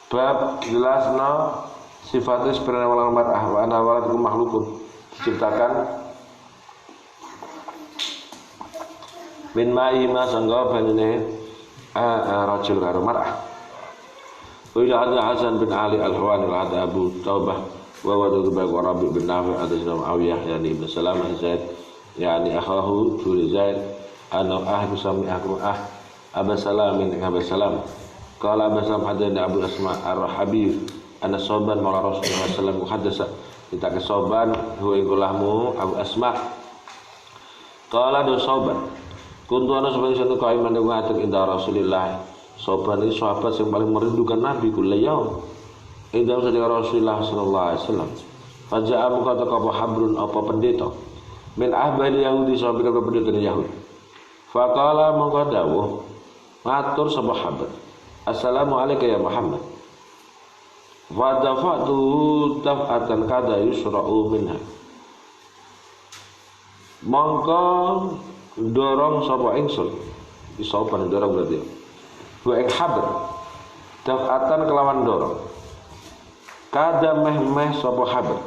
bab jelasna sifatnya sebenarnya walang mar'ah wa ana walad makhlukun diciptakan min ma'i ma sangga banyune rajul karo mar'ah. Wa ada Hasan bin Ali Al-Hawani wa ada Abu Taubah wa wadud wa Rabi bin Nafi ada Muawiyah yani Ibn Salam Zaid yani akhahu Tuli Zaid ana ahlu sami akru Abu Salam min Abu Salam qala Abu Salam hadana Abu Asma Ar-Habib ana soban maula Rasulullah sallallahu alaihi wasallam muhaddasa kita ke soban huwa ikulahmu Abu Asma qala do soban kuntu ana sebagai qaiman ngatur inda Rasulillah soban ini sahabat yang paling merindukan Nabi kullayaum inda Rasulullah sallallahu alaihi wasallam faja'a muka taqaba habrun apa pendeta min ahbal Yahudi sahabat pendeta Yahudi faqala mongko dawuh matur sapa habr assalamu alayka ya Muhammad wa dafa'tu daf'atan kada yusra'u minha mongko dorong sapa ingsun isopan dorong berarti wa ing habr daf'atan kelawan dorong kada meh sapa habr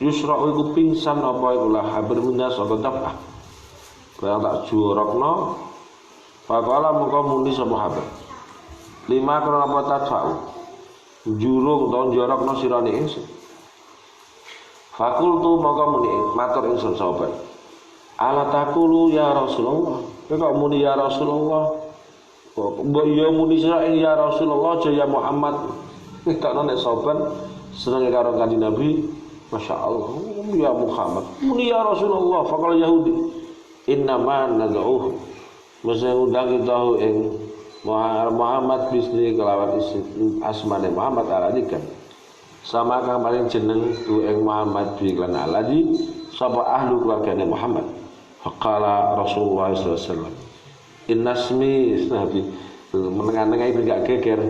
yusra'u iku pingsan apa iku lah habr minha sapa daf'ah kaya tak jorokno faqala mongko muni sapa habr lima krono apa tadfa'u jurung utawa jorokno sirane ingsun fakultu mongko muni matur ingsun sahabat ala taqulu ya Rasulullah kok muni ya Rasulullah mbok ya muni sira ya Rasulullah aja ya Muhammad tak nek sahabat senenge karo kanjeng Nabi masyaallah ya Muhammad muni ya Rasulullah faqala Yahudi innama nad'uhu mesti undang kita ing Muhammad bisni kelawan asmane Muhammad aladikan sama kang paling jeneng tu ing Muhammad bi lan aladi sapa ahlu keluargane Muhammad faqala Rasulullah sallallahu alaihi wasallam innasmi nabi menengan-nengai gak geger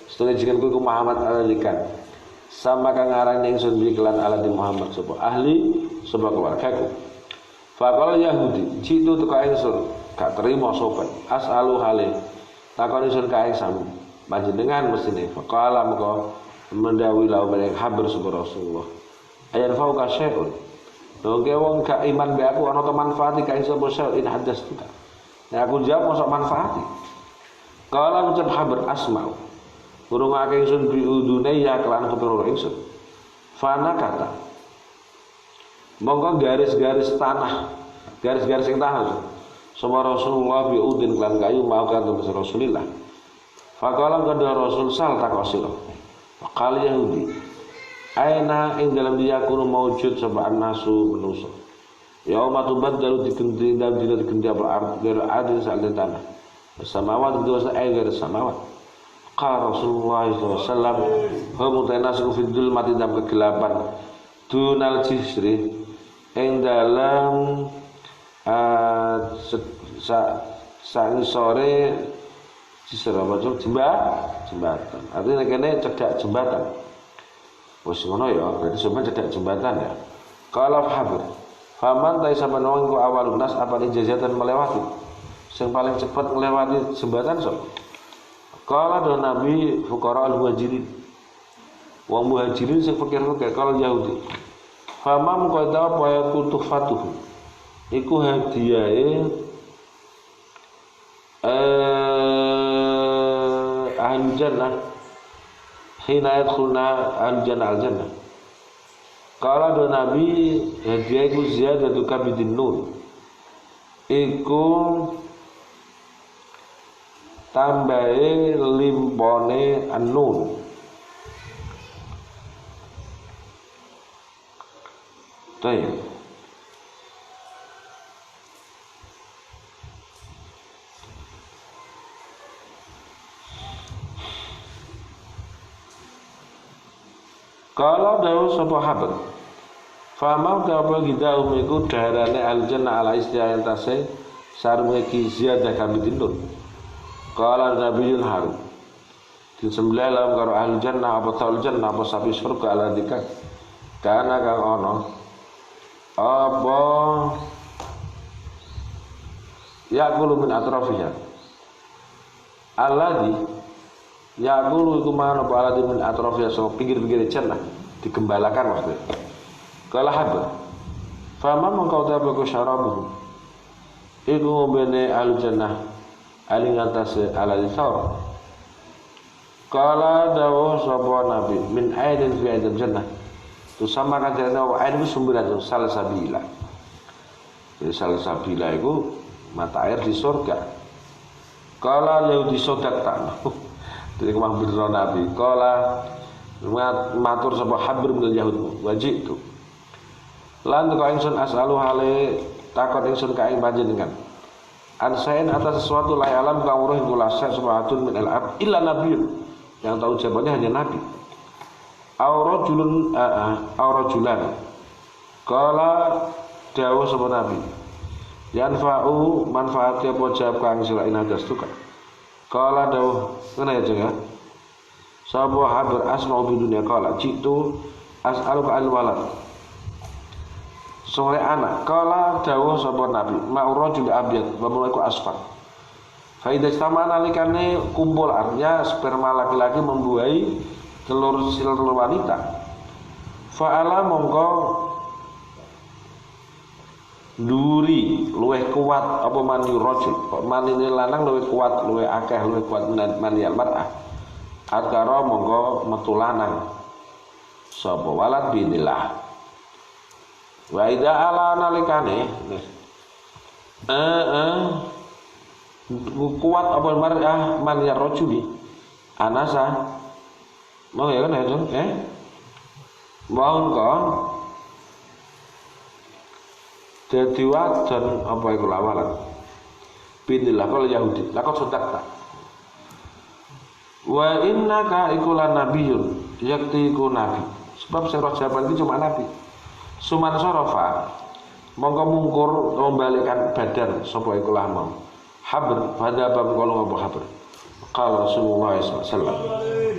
setengah jikan ku Muhammad aladikan sama kang aran ingsun bi lan aladi Muhammad sapa ahli sapa keluargaku faqala Yahudi citu teka ingsun gak terima sopan as'alu hale takon ingsun kae sami panjenengan mestine faqala mengko mendawi lawan bareng habar sapa Rasulullah ayan fauka syai'un dongke wong gak iman be aku ana to manfaati kae sapa syai'in hadas kita nek aku jawab mosok manfaati kala ngucap habar asma'u urung akeh ingsun bi udune ya kelan kepiro ingsun fana kata Mongko garis-garis tanah, garis-garis yang tanah. Sama Rasulullah bi udin lan kayu mau kan Rasulullah. Faqala kada Rasul sal takosira. Faqala Yahudi. Aina ing dalam dia kuno maujud sebab nasu manusa. Yauma tubaddalu dikendi dan dina dikendi apa adil sak tanah. Samawat itu air samawat. Qala Rasulullah sallallahu alaihi wasallam, "Hum tanasu fi dzulmati dalam kegelapan dunal jisri ing dalam sore jisr apa jembatan. Artinya kene cedak jembatan. Wis ngono ya, berarti sampeyan cedak jembatan ya. Qala habr. Faman ta sampeyan wong ku awalun nas apa jazatan melewati. Sing paling cepat melewati jembatan sok. Qala do Nabi fuqara al-muhajirin. Wong muhajirin sing fakir-fakir kalau Yahudi. Famam qada apa ya kutufatuh. Iku hadiahe ahli jannah hina yadkhuluna al-jannah. Qala do Nabi hadiah iku ziyadatu kabidin nur. Iku tambahe limpone an-nur. Baik. Kalau dawu sapa habar. Famal ka apa kita umiku daharane al-jannah ala istilah entase sarunge ki ziyadah kami tindun. Qala Nabiyul Harum. Disembelih lawan karo ahli jannah apa taul jannah apa sapi surga ala dikak. Karena kang ono apa yaqulu min atrafiha. Alladhi yaqulu iku mana apa alladhi min atrafiha so pinggir-pinggir jannah digembalakan maksudnya. Kala haba. Fama mengkau tabaku syarabuhu. Iku ngombene ahli jannah ali ngatasé ala isar. Kala dawuh sapa nabi min aidin fi aidil jannah. Tu sama kadene wa aid itu sumberan salsabila. Jadi salsabila itu mata air di surga. Kala Yahudi sodaktan. Jadi kemah bener nabi. Kala matur sapa habir bil Yahud wajib tu. Lan kok ingsun as'alu hale takon ingsun ka ing panjenengan. Ansain atas sesuatu la alam kang uruh kula sabatun min al-ab illa nabiyyun. Yang tahu jawabannya hanya nabi. Aurajulan. Kala dawuh sapa nabi. Yanfa'u manfaati apa jawab kang sira inadas tuka. Kala dawuh ngene aja ya. Sapa habar asma'u bi dunya kala jitu as'aluka al-walad. Sore anak kala dawuh sapa nabi ma'urajul abyad wa mulaiku asfar. Fa idza sama nalikane kumpul artinya sperma laki-laki membuahi telur wanita. Fa'ala mongko duri luweh kuat apa mani rajul. Manine lanang luweh kuat, luweh akeh, luweh kuat mani mar'ah. Akara mongko metu lanang. Sapa walad binillah. Wa idza ala nalikane kuat apa mar'ah man ya rajuli anasa mau ya kan itu mau kon dadi wadon apa iku lawalan binillah kalau Yahudi lakon sodak tak wa innaka iku lan nabiyyun yakti iku nabi sebab sing roh jawaban iki cuma nabi. Suman sorofa mongko mungkur membalikkan badan sapa iku mau habr pada bab kalau ngopo habr qala Rasulullah sallallahu alaihi wasallam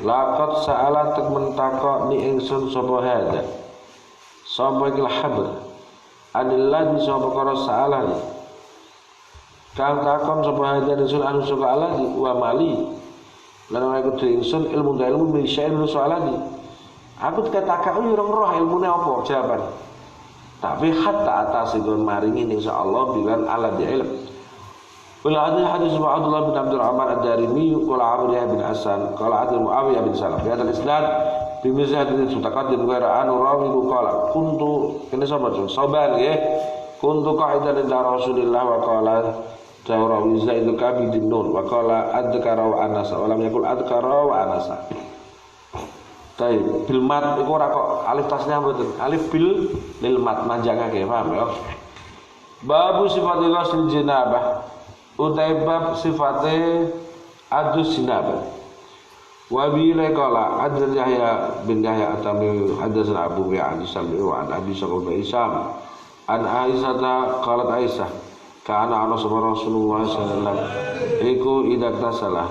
laqad sa'ala tak mentaka ni ingsun sapa hada sapa iku habr adilladhi sapa karo sa'ala kang takon sapa hada rasul anu saka alladhi wa mali lan aku ingsun ilmu min syai'in soalani aku dikatakan urung roh ilmune apa jawaban. Tapi hatta atas ikon maringi insyaallah bilan ala di ilm. hadis Abdullah bin Abdul Rahman Ad-Darimi qala Amr bin Hasan qala Adil Muawiyah bin Salam. Ya al-isnad bi mizah hadis mutaqaddim ghairu anu rawi qala kuntu kene sapa soban nggih kuntu qa'idan inda Rasulillah wa qala Jawrawi Zaidul Kabidin Nun wa qala adkara wa anasa wa lam yakul adkara wa anasa. Taib bil mat iku ora kok alif tasnya mboten. Alif bil lil mat manjangake paham ya. Babu sifatil ghusl janabah. Utai bab sifate adus janabah. Wa bi qala adzal Yahya bin Yahya atami hadatsana Abu Bi'an sami wa an Abi Sa'id Isam an Aisyah qalat Aisyah kana ana Rasulullah sallallahu alaihi wasallam iku idak tasalah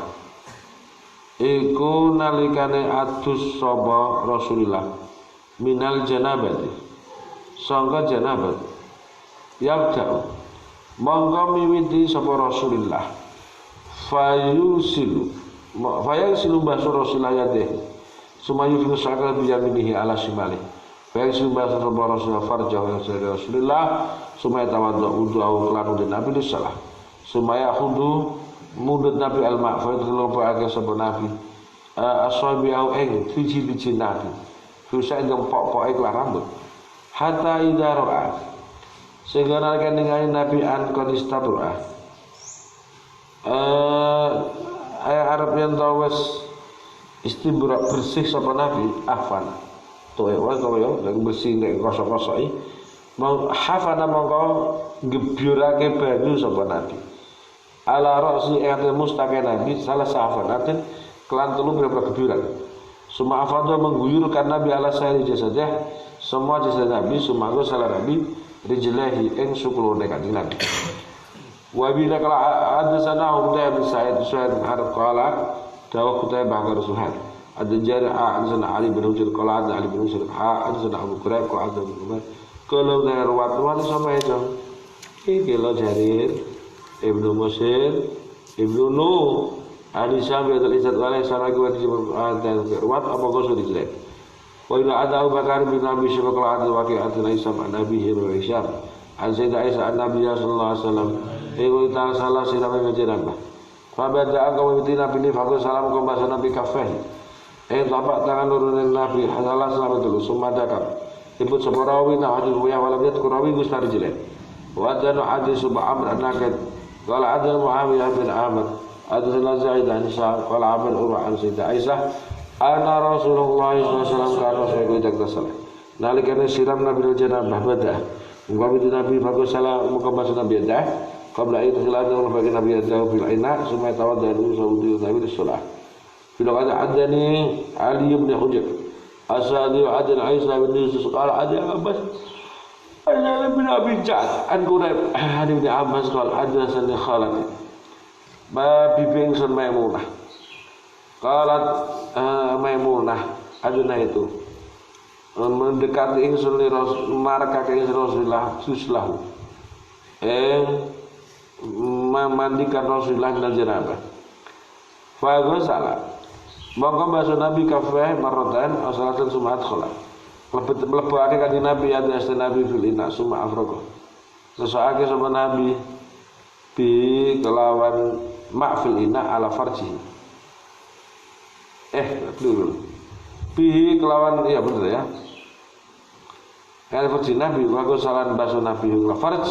iku nalikane adus sapa Rasulullah minal janabati sangka janabat yabda monggo miwiti sapa Rasulullah fayusilu basu Rasulullah yadeh sumayu fi sakal biyaminihi ala shimali fayusilu basu Rasulullah farjahu Rasulullah sumaya tawaddu wudu'u kelanu den Nabi salah sumaya khudu mudut Nabi al-ma' fa yadkhulu ba'aka sabun Nabi ashabi au eng biji Nabi susah gempok-pok iklan rambut hatta idza ra'a sehingga nalika ningali Nabi an qadistatura Arab yang tawes istibra bersih sapa Nabi afan tuwe wae kaya lagi bersih nek kosok-kosoki mau hafana mongko gebyurake banyu sapa Nabi ala ra'si ing mustaqe Nabi salah safanatin kelan telu berapa gebyuran suma afadha mengguyurkan Nabi ala sayri jasadah semua jasad Nabi sumanggo salah Nabi rijlahi ing sukulune kanjeng Nabi wa bila kala hadasana Ubayd bin Sa'id harf qala dawa kutai bahar Suhail ada jara'a anzana Ali bin Hujr qala Ali bin Hujr anzana Abu Quraib qala Abu Quraib kalau dari ruwat sama itu iki lo Jarir Ibnu Musir Ibnu Nuh Hadis Syafi'i al-Isad walai saragi wa dan ruwat apa gosu dijlek wa ila ada Abu Bakar bin Abi Syibak al-Adl waqi'atun Aisyah an Nabi Hibru Aisyah an Sayyidah Aisyah an Nabi sallallahu alaihi wasallam iku ta'ala salah sirame ngajenambah fa bada angka witina bin faqul salam kembasa Nabi kafeh tapak tangan nurunin Nabi hasalah salam dulu sumadakar ibut sabarawi na hadis wa walam yadkurawi gustar jelek wa adanu hadis subha amr an-nakid qala adal Muawiyah bin Amr adana Zaid an Sa'ad qala Amr urwa an Sayyidah Aisyah ana Rasulullah sallallahu alaihi wasallam kana sayyidul jaktasal nalikane siram Nabi janabah bada ngawit Nabi bagus salah mukamas Nabi dah qabla itu silahnya Allah bagi Nabi dah bil ina summa tawadda saudi Nabi sallallahu bila ada adani Ali bin Hujr asadi adan Aisyah bin Yusuf qala ada Abbas ana bin Abi Ja'd an Quraib Ali bin Abbas qala hadatsani khalati ma bibing sun Maimunah qalat Maimunah aduna itu mendekati ingsun li marka ke Rasulullah suslahu memandikan Rasulullah dan janabah fa ghusala monggo basuh Nabi kafeh marratan asalatan summa adkhala mlebokake kanjeng Nabi ada Nabi fil ina summa afraqa sesuake sama Nabi bi kelawan ma'fil ina ala farji dulu bi kelawan iya bener ya ala farji Nabi wago salan basuh Nabi la farj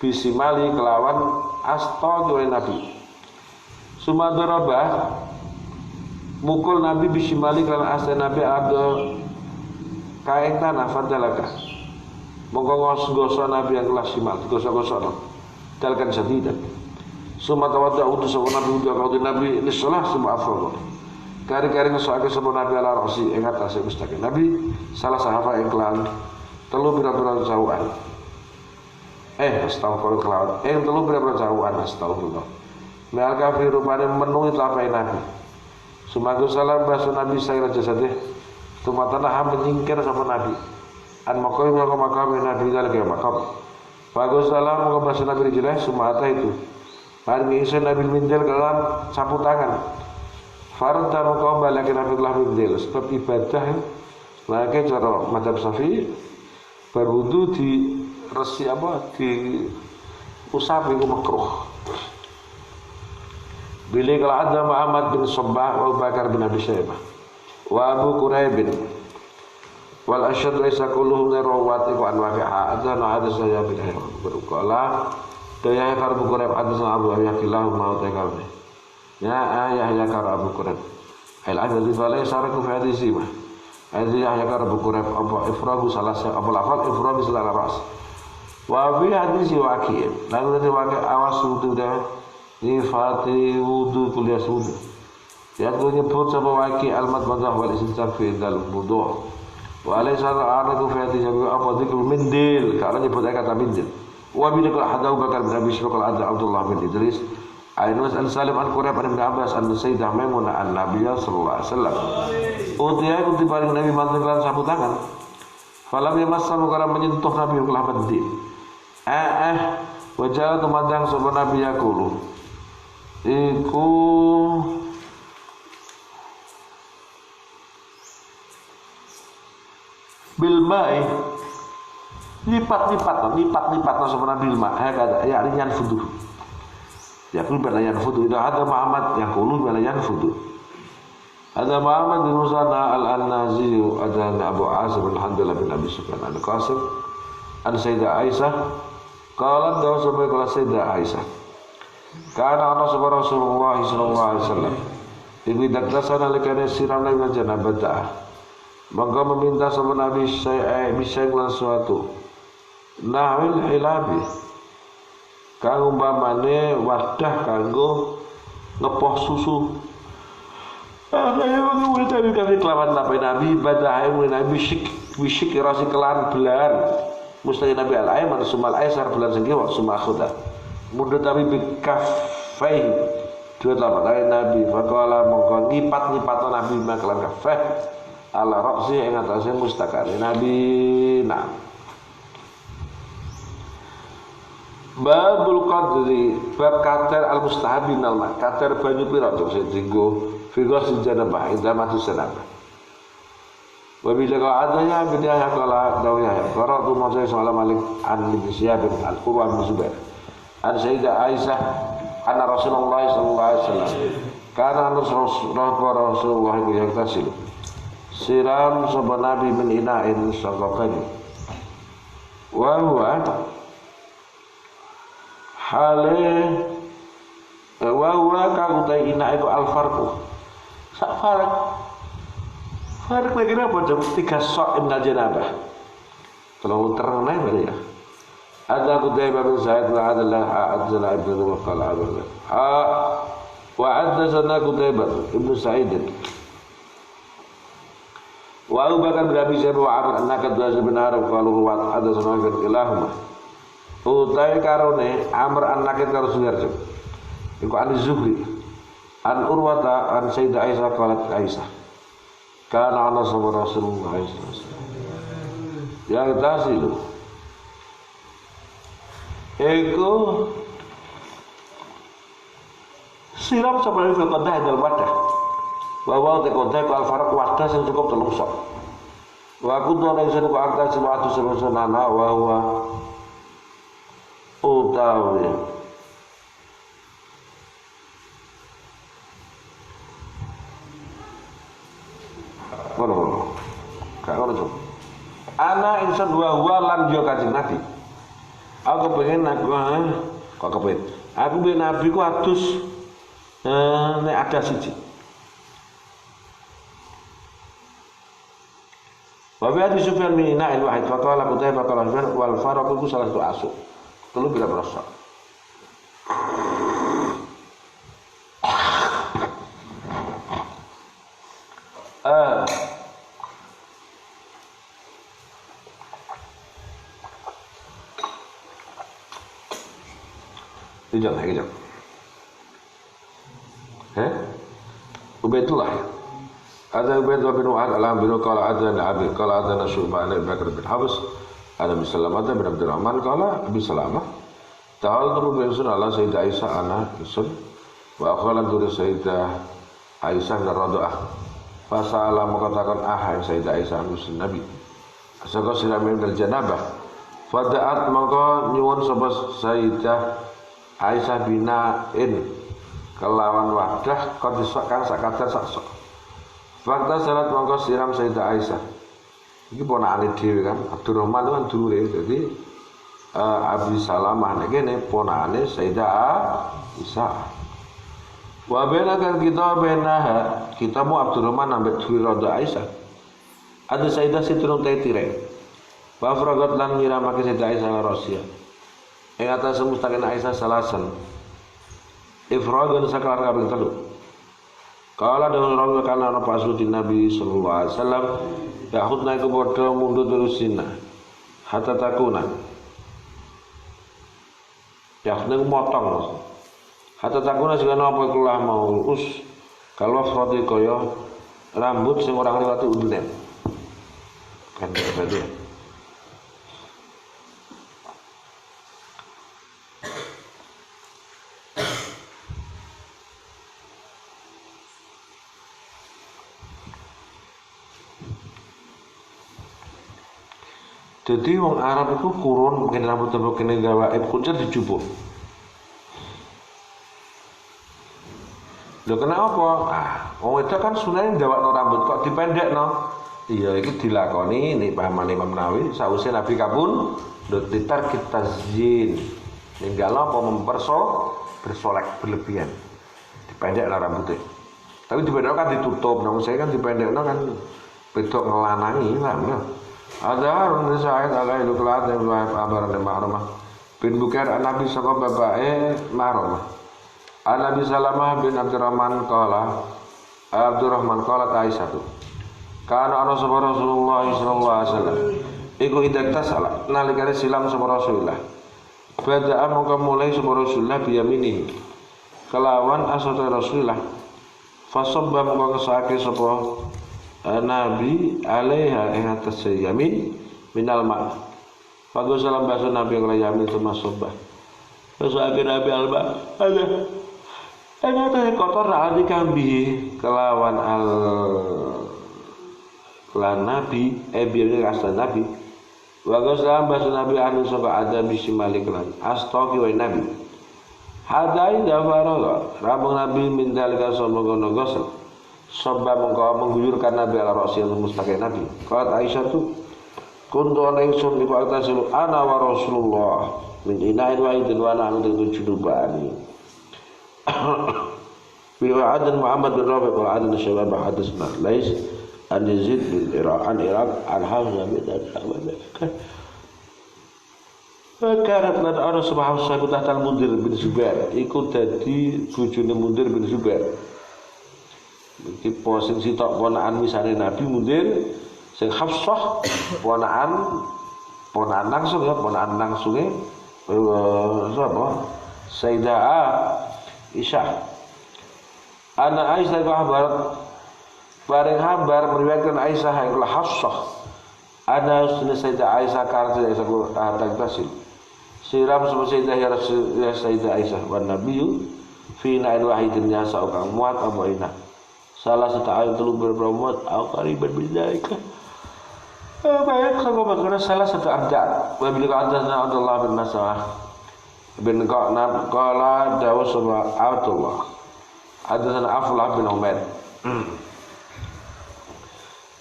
bisimali kelawan asta duwe Nabi summa daraba mukul Nabi bisimali kelawan asta Nabi ada kain tanah fadalaka monggo ngos-ngoso Nabi yang kelas simal gosok-gosok dalkan sadidan summa tawadda utus Nabi udah kau Nabi ini salah summa afroh kari-kari ngesokake sapa Nabi ala rosi ing atase mustaqim Nabi salah sahabat ing kelan telu pira-pira jauhan astagfirullah telu pira-pira jauhan astagfirullah mel kafir rupane menuhi telapai Nabi sumagus salam basu Nabi sayra jasadeh tumatana menyingkir sama Nabi an makom Nabi dalika makam bagus salam muga basu Nabi jelas sumata itu paring isun Nabi mindel kelan sapu tangan farta muka balaki Nabi telah mindel sebab ibadah lagi cara madzhab Syafi'i berwudu di resi apa di usap itu makruh Bila kalau ada Muhammad bin Sabbah wa Abu Bakar bin Abi Syaibah wa Abu Quraib wal asyhadu laysa kulluhum rawat iku an waqi'a adzana hadza bin qala daya kar Abu Quraib adzana Abu Yaqillah mau tekal ya ya kar Abu Quraib al adzi falai saraku fi hadisi ma hadzi ya kar Abu Quraib apa ifragu salasa apa lafal ifragu salala ras wa fi hadisi waqi' lalu dari waqi' awas itu dah Nifati wudu kuliah wudu. Yang tu nyebut sama waki almat madah wal istinsak fi dalam wudu. Wa alaysa anaku fi hadis apa dzikr mindil karena nyebut kata mindil. Wa bi dzikr hadahu Bakar bin Abi Syukal ada Abdullah bin Idris. Ainus an Salim an Quraib an Ibn Abbas an Sayyidah Maimunah an Nabiya sallallahu alaihi wasallam. Utiya ku diparing Nabi mantan kelan sapu tangan. Falam yamassal karena menyentuh Nabi kelah bandil. Wajah temadang sapa Nabi yaqulu. Iku bilmai lipat sama bilma ya yan fudu ya kun balayan fudu itu ada Muhammad yang kulu balayan fudu ada Muhammad bin Musana al-Nazi ada Abu Asim al-Hamdulillah bin Abi Sufyan al-Qasim an Sayyidah Aisyah qalat dawu sampai kelas Sayyidah Aisyah karena ana sabara Rasulullah sallallahu alaihi wasallam ibu daktasana lekane siram Nabi janabah maka meminta sama Nabi bisa sesuatu nahwil hilabi kang umpamane wadah kanggo ngepoh susu kaya wong tapi kami kelawan Nabi badah Nabi wisik rasi kelan belan mustahil Nabi al-Aiman sumal aisar belan sengkiwa sumal khuda mundur Nabi bikafai dua telapak tangan Nabi faqala mongko ngipat Nabi makalan kafai ala roksi yang atasnya mustakar Nabi nah babul qadri bab kater al mustahabin al ma kater banyu pira to sing dinggo fiqh janabah idamatu sanabah wabila ka adanya bidaya kala dawiyah qara'tu mazai sallallahu alaihi an bin Syihab al Qur'an bin Zubair an Sayyidah Aisyah anna Rasulullah sallallahu alaihi wasallam kana Rasulullah yang tasil siram sabana Nabi min ina'in saqaqani wa huwa hale wa huwa ka utai ina itu al farqu sak farq lagi apa jam 3 sok indal janabah kalau terang naik ya ada Qutaibah bin Sa'id wa adalah adzala ibnu Waqal abad wa adzana Qutaibah ibnu Sa'id wa Abu Bakar bin Abi Syaibah wa Amr annaka dua benar kalau ruwat ada sana bin ilahuma utai karone Amr annaka karo Suharjo iku an Zuhri an Urwata an Sayyidah Aisyah qalat Aisyah kana ana sama Rasulullah sallallahu alaihi wasallam ya tasilu iku siram sampai ke kodah dalam wadah bahwa te kodah ku al-farq wadah sing cukup telung sok wa aku to nek sing ku angka sesuatu sebenarnya wa utawi Kalau ana insan wa lan yo Kanjeng Nabi aku pengen kok kepen aku pengen Nabi ku atus nek ada siji wa bi hadis Sufyan min na'il wahid fa qala Qutaibah qala wal farq itu salah satu asuk telu bila merasa Kejap. Ubaidullah. Ada Ubaidullah bin Wa'ad al-Ambiru qala adana Abi qala adana Syu'bah an Bakar bin Habs ada Salamah bin Abdurrahman qala Abi Salamah ta'al tu bin Sunna Sayyidah Aisyah ana sun wa akhalan tu Sayyidah Aisyah radhiyallahu fasala mengatakan Sayyidah Aisyah muslim Nabi asaka siramin dal janabah fada'at maka nyuwun sapa Sayyidah Aisyah bina'in kelawan wadah kau disokkan sakadar sakso. Fakta salat mongko siram Sayyidah Aisyah. Iki ponakane dhewe kan, Abdurrahman itu kan dulure, jadi Abi Salamah nek kene ponakane Sayyidah Aisyah. Wa bainakan kita mu Abdurrahman ambek dulure Aisyah. Ada Sayyidah Sitrun Taitire. Wa faragat lan miramake Sayyidah Aisyah Rasia. Ing atas mustakin Aisyah salasan. Ifragan saklar kabeh telu. Kala dengan rawi kana ana pasuti Nabi sallallahu alaihi wasallam yahudna iku padha mundhut terusina. Hatta takuna. Yahudna motong. Hatta takuna segala apa iku lah mau us kalau frodi kaya rambut sing ora ngliwati unden. Kan berarti jadi wong Arab itu kurun mungkin rambut tembok kene gawaib kuncir dijupuk. Lho kenapa? Wong wedok kan sunane ndawakno rambut kok dipendekno. Iya iki dilakoni nek pahaman Imam Nawawi sause Nabi kabun ditarkit tazyin. Ninggalo apa bersolek berlebihan. Dipendekno rambutnya. Tapi dipendekno kan ditutup, nang saya kan dipendekno kan wedok ngelanangi lah. Ada harun Sa'id alaihi kelat yang luar abaran dan Mahrumah bin Bukair Nabi saka bapake Mahrumah. Nabi Salamah bin Abdurrahman qala Aisyah tu. Kana Rasulullah sallallahu alaihi wasallam iku idak tasala nalikane silam sapa Rasulullah. Bada'a mongko mulai sapa Rasulullah biyaminihi kelawan asate Rasulullah. Fasabba mongko kesake sapa Nabi alaiha ing atas yamin minal ma. Bagus salam bahasa Nabi yang yamin itu masubah. Bahasa akhir Nabi alba ada. Ada kotor ali kambi kelawan lan Nabi biar rasa Nabi. Bagus salam bahasa Nabi anu sapa ada bisi malik lan astoki wa Nabi. Hadai dafaro rabung Nabi min dalika somogono gosel. Sobba mengkau mengguyurkan Nabi ala Rasul mustaqim Nabi. Kata Aisyah tu, kuntu ana ingsun iku altasilu ana wa Rasulullah min inain wahidin wa ana anu junubani. Bi wa'adan Muhammad bin Rafi wa wa'adan Syabab hadisna Lais an Yazid bin Iraq an Hamzah bin Ahmad. Karat lan ana subhanahu wa ta'ala Mundir bin Zubair iku dadi bojone Mundir bin Zubair. Iki posing sitok ponakan misale Nabi Mundir sing Hafsah ponakan langsung ya ponakan langsunge sapa Sayyidah Aisyah. Ana Aisyah kabar bareng habar meriwayatkan Aisyah yang telah Hafsah. Ana Sayyidah Aisyah kartu Aisyah tak tasil. Siram sama Sayyidah ya Sayyidah Aisyah wan Nabi fi na'in wahidin ya saukang muat apa ina. Salah satu ayat telu berpromot al-qariban bidzalika. Baik sama makna salah satu abdan. Wa bil qadana Abdullah bin Mas'ud bin Qanab qala dawu sama Abdullah. Hadatsana Aflah bin Umair.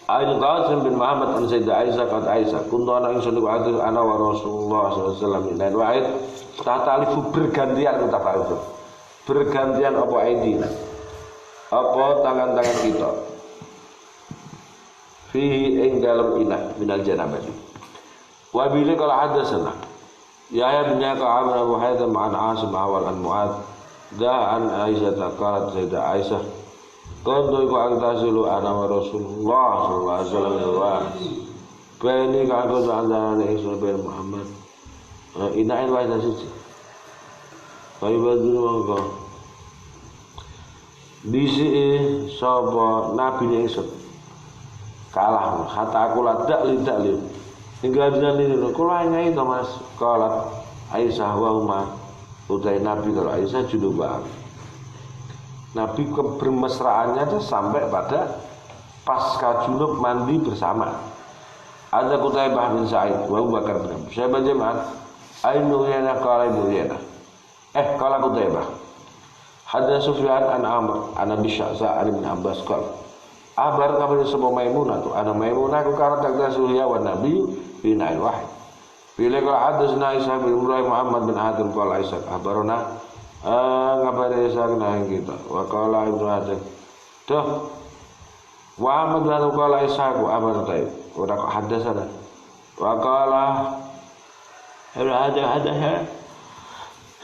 Ain Qasim bin Muhammad an Sayyidah Aisyah qad Aisyah kuntu ana ingsun iku ana wa Rasulullah sallallahu alaihi wasallam dan wa'id tatalifu bergantian kita itu. Bergantian apa aidina. Apa tangan-tangan kita fihi ing dalam inah minal janabah wa bila kalau hadatsana ya bin Ka'ab Abu Haitham an Asim awal an Mu'ad an Aisyah qalat Sayyidah Aisyah kuntu iku agtasilu ana wa Rasulullah sallallahu alaihi wasallam bani kanggo andane ingsun ben Muhammad inain wae siji kaya badul monggo bisi sapa nabi ingsun kalah kata aku ladak lidak hingga dinani kula nyai to Mas kalat Aisyah wa Umar utai nabi kalau Aisyah junubah. Nabi kebermesraannya itu sampai pada pasca junub mandi bersama. Ada Qutaibah bin Sa'id wa Abu Bakar bin Abi Syaibah jemaat ainu yana qala Ibnu Yana kala Qutaibah Hadza Sufyan an Amr an Abi Sya'sa an Ibn Abbas qala abar kabar sebab Maimunah tu ana Maimunah ku karat takda suhya wa nabi fi na'il wahid bila qala hadatsna Isa bin Ibrahim Muhammad bin Hatim qala Isa abarona ngabari Isa kana kita wa qala Ibnu Hatim tuh Muhammad bin qala Isa ku abar tai ora kok hadatsana wa qala ada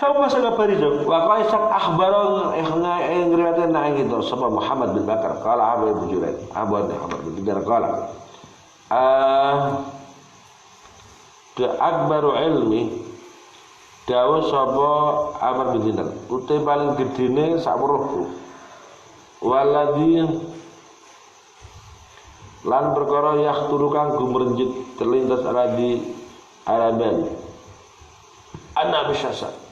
Siapa sagapari jauh? Wa qaisak akhbaron ngriwayatkeun na gitu sapa Muhammad bin Bakar qala Abu Jurayd Abu bin Jurayd qala ke akbaru ilmi dawuh sapa Amr bin Dinar utai paling gedene sak weruhku waladhi lan perkara yahturu kang gumrenjit terlintas aradi araban ana bisyasa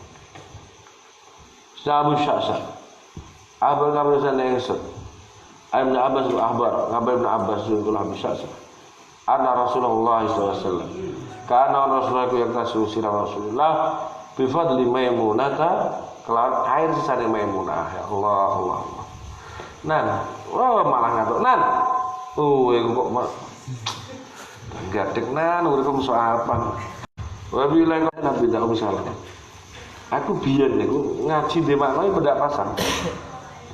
Abu Sya'sa Abul Qabrisan Yaisud Ibn Abbas al-Ahbar Ngabar Ibn Abbas Zul Abu Sya'sa Anna Rasulullah SAW Karena Rasulullah yang kasih sirah Rasulullah Bifadli Maimunata Kelar air sisanya Maimunah Ya Allah Allah Nan malah ngatuk Nan aku kok gadek nan udah kamu soal apa wabillahi nabi dak misalnya aku biyen niku ngaji di maknane pendak pasang.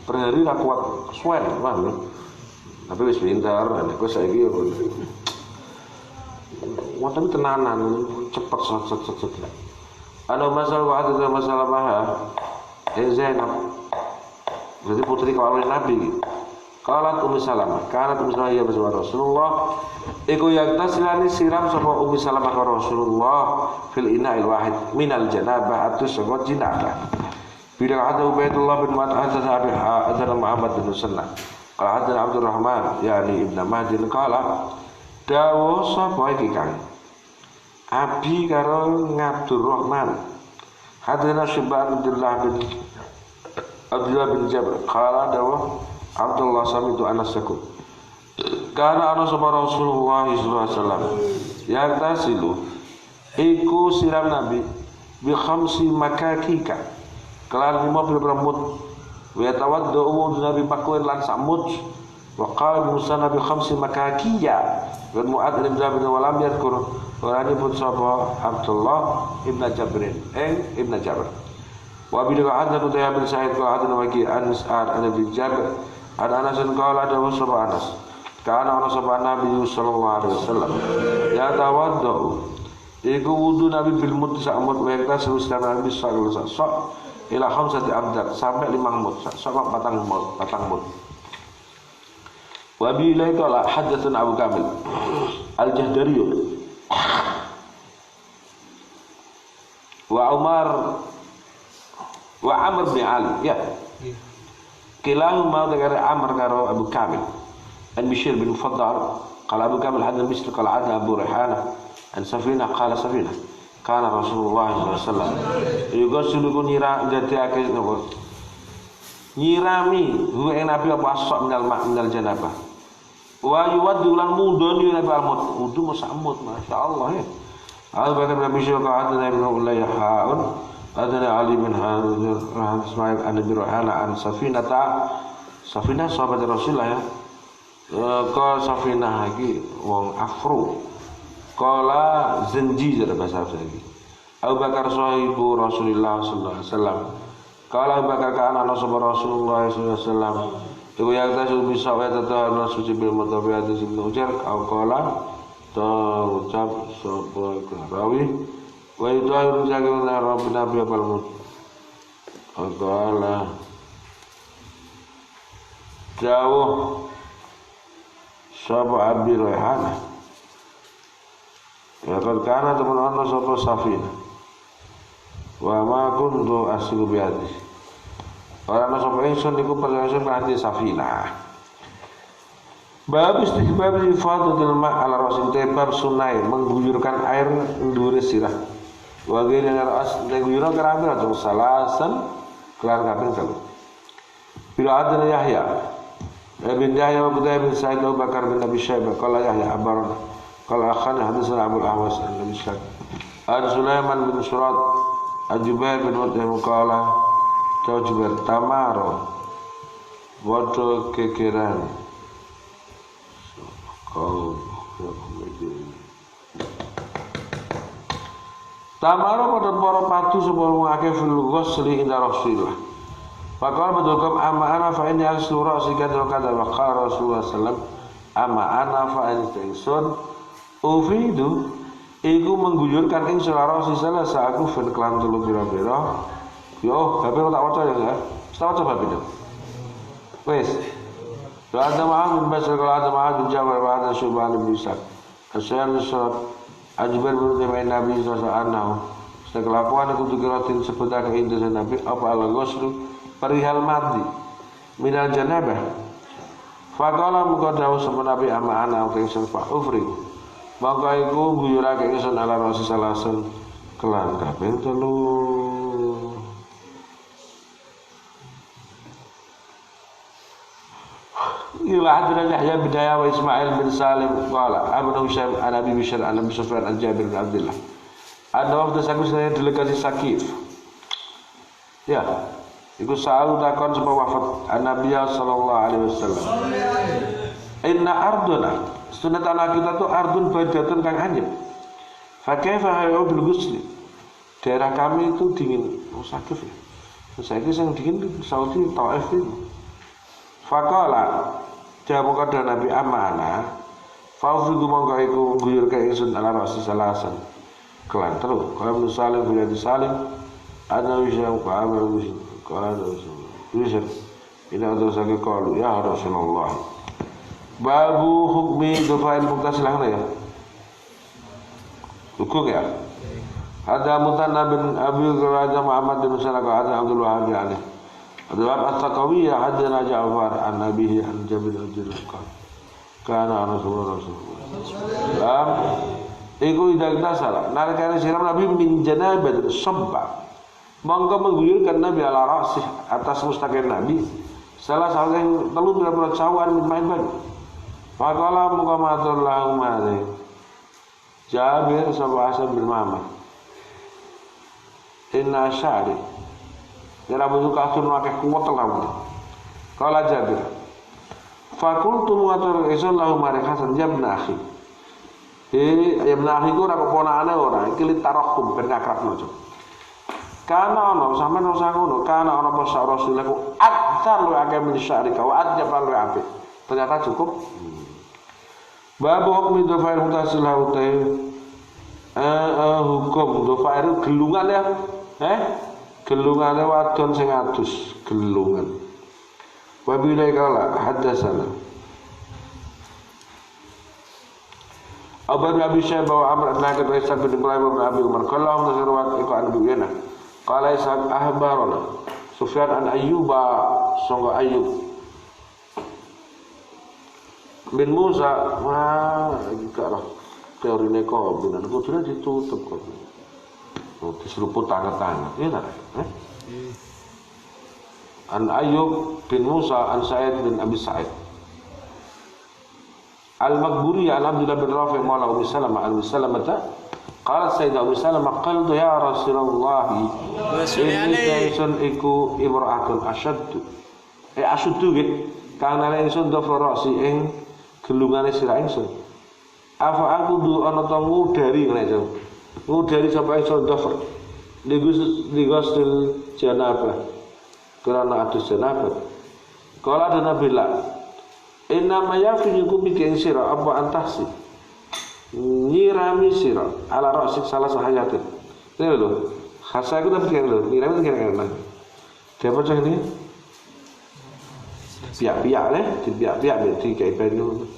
Per hari ra kuat suwen, paham. Tapi wis pinter, nek wis saiki yo. Wah tapi tenanan, cepet set. Ada masalah ada masalah maha. Zainab. Jadi putri kawin Nabi. Qalat Ummu Salamah, kanat Ummu Salamah ya bersama Rasulullah. Iku yang taslani siram sapa Ummu Salamah ka Rasulullah fil ina'il wahid minal janabah atus sanggot jinabah. Bila ada Ubaidullah bin Mat'ad ada Muhammad bin Sunnah. Qala ada Abdurrahman yakni Ibnu Mahdin qala dawuh sapa iki Kang? Abi karo Abdurrahman. Hadana Syibban Abdullah bin Jabir qala dawuh Abdullah sami itu anas sakut. Karena ana sapa Rasulullah sallallahu alaihi wasallam yang tasilu iku siram Nabi bi khamsi makakika. Kelar 50 rambut. Wa tawaddu umud Nabi pakuin lan samut. Wa qala Musa Nabi khamsi makakiya. Wa Mu'adz bin Jabir wa lam yadhkur. Orane pun sapa Abdullah ibn Jabir. Ibn Jabir. Wa bi hadza Qutayah bin Sa'id wa hadza waqi Anas bin Jabir. Ada Anas dan kala ada sapa Anas. Karena ana sapa Nabi sallallahu alaihi wasallam. Ya tawaddu. Iku wudu Nabi bil mut sa'mut wa yaktasil Nabi sallallahu alaihi wasallam. Ila khamsati abdad sampai 5 mut. Sama patang mut. Wa bi ilaika la hadatsana Abu Kamil Al-Jahdari. Wa Umar wa Amr bin Ali. Ya. Kilahu ma dengan Amr karo Abu Kamil an Bishr bin Mufaddal qala Abu Kamil hadal Bishr qala ada Abu Rihana an Safina qala Safina kana Rasulullah sallallahu alaihi wasallam yughsilu kunira jatiake nyirami huwa nabi apa asok minal janabah wa yuwaddu lan mudun nabi almut wudu musamut masyaallah ya Abu Bakar bin Bishr qala ada Ibnu Ulayhaun Adana Ali bin Hasan Ismail an Abi Ruhana an Safinah sahabat Rasulullah ya. Ka Safinah iki wong Afro. Kala Zenji jar bahasa Arab iki. Abu Bakar sahibu Rasulullah sallallahu alaihi wasallam. Kala Abu Bakar kana sahabat Rasulullah sallallahu alaihi wasallam. Iku yang tasul bisa wa tatahana suci bil mutabiat ibn Ujar au kala ta ucap sapa rawi wa yudhairu jagana rabbina bi balmut qala jauh sapa Abi Rayhana ya kan kana teman-teman sapa Safina wa ma kuntu asilu bi hadis ora ana sapa ingsun niku percaya hati Safina bab istihbab ifadatul ma' ala rasul bab sunai mengguyurkan air ndure sirah Wagi dengan ras negara kerabat atau salasan kelar kaping telu. Bila ada Yahya bin Yahya wa Qutayah bin Sa'id Abu Bakar bin Abi Syaibah qala Yahya abarna qala akhana hadatsana Abu al-Ahwas an Nabi Sa'id Sulaiman bin Surat Al-Jubair bin Mut'im qala Kau juga tamaro bodoh kekeran kau tamaro pada para patu sebelum akeh fil ghusli inda Rasulullah. Fakal betul amma ana fa inni asura sikat kata waqala Rasulullah sallam amma ana fa inni sun ufidu iku mengguyurkan ing selaro sisala saku fen kelan telu pira-pira yo babe tak waca ya tak waca babe itu wis ada ma'am bin Basr kalau ada ma'am bin Jabir wa ada Syubhan bin Ishaq asyar surat Ajbar bin Nabi sallallahu alaihi wasallam sekelakuan aku dikiratin sebentar ke indah Nabi apa ala ghuslu perihal mati minal janabah faqala muka dawuh sama Nabi ama ana uting serfa ufri maka iku guyurake ingsun ala Rasulullah sallallahu kelan kaping 3 Ila hadran Yahya bin Yahya wa Ismail bin Salim qala Abu Hisham an Abi Bishr an Abi Sufyan an Jabir bin Abdullah. Ada waktu saya delegasi Sakif. Ya, iku sa'al takon sapa wafat Nabi sallallahu alaihi wasallam. Inna arduna sunat anak kita tuh ardun badatun kang anyep. Fa kaifa hayu bil ghusli. Daerah kami itu dingin, Sakif ya. Saiki sing dingin di Saudi Taif itu. Faqala jamu kada Nabi amana faufidu mongko iku guyur ka ingsun ala Rasulullah sallallahu kelan terus kalau misalnya bila disalim ada wisam ka amar wisam kalau wisam ini ada sakit kalau ya Rasulullah babu hukmi dufail muktasilah ya hukum ya ada Mutanna bin Abi Raja Muhammad bin Salaka ada Abdul Wahab alaihi Adawab at-Taqawiyya hadana Ja'far an Nabihi an Jabir al-Jilqan kana Rasulullah iku idak tasala nalikane siram Nabi min janabat sabba monggo mengguyurkan Nabi ala rasih atas mustaqil Nabi salah satu yang telu pira-pira cawan min main ban faqala muqamatul lahum alaihi Jabir sapa Hasan bin Muhammad inna syari Jara butuh kasur nakeh kuat lamun. Kala Jabir. Fakultu muatur isun lahu marek Hasan jabna akhi. Jabna akhi ku ora keponakane ora, iki li tarakum ben akrab nojo. Kana ono sampean ora ngono, kana ono pas Rasulullah ku aktar lu akeh min syarika wa adjab lu apik. Ternyata cukup. Bab hukmi dhafair mutasilah utai hukum dhafair gelungan ya. Gelungane wadon sing adus gelungan. Wa bilai kala hadatsana Abu Abi Syaibah wa Amr bin Nakir wa Ishaq bin Ibrahim bin Abi Umar kallahu nasirwat iku an buyana qala Ishaq ahbarana Sufyan an Ayyuba sangga Ayyub bin Musa wah iki karo teorine kok bener kudune ditutup kok diseruput tanda-tanda iya tak? An Ayyub bin Musa an Sa'id bin Abi Sa'id Al-Maghburi an Abdullah bin Rafi' mawla Ummi Salamah al-Salamata qalat Sayyidah Ummi Salamah qaltu ya Rasulullah ini kaisun iku imra'atun asyaddu asyaddu kana ingsun dhafrasi ing gelungane sira ingsun apa aku du ana ta ngudari ngene ngudari sampai ingsun dhafr digostil janabah karena adus janabah kala ada Nabi la inna ma yafikum bikin sira apa antasi nyirami sira ala ra'sik salah sahayatin ini lho khasa aku tapi kan lho nyirami kira-kira dia baca ini piak-piak di piak-piak di kayak banyu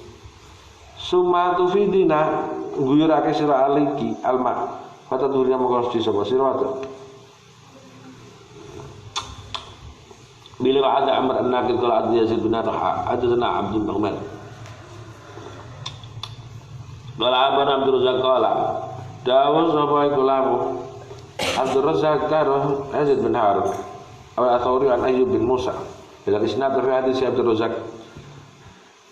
sumatu fidina guyurake sira aliki alma kata dunia mengurus di sebuah sirwata. Bila ada Amr an-Nakir kalau ada Yazid bin Arha, ada sana Abdul Rahman. Kalau Abu Abdul Razak kala, dawuh sapa iku lamu. Abdul Razak karo Yazid bin Harun. Awal Athawri an Ayyub bin Musa. Bila isnad dari hadis Abdul Razak.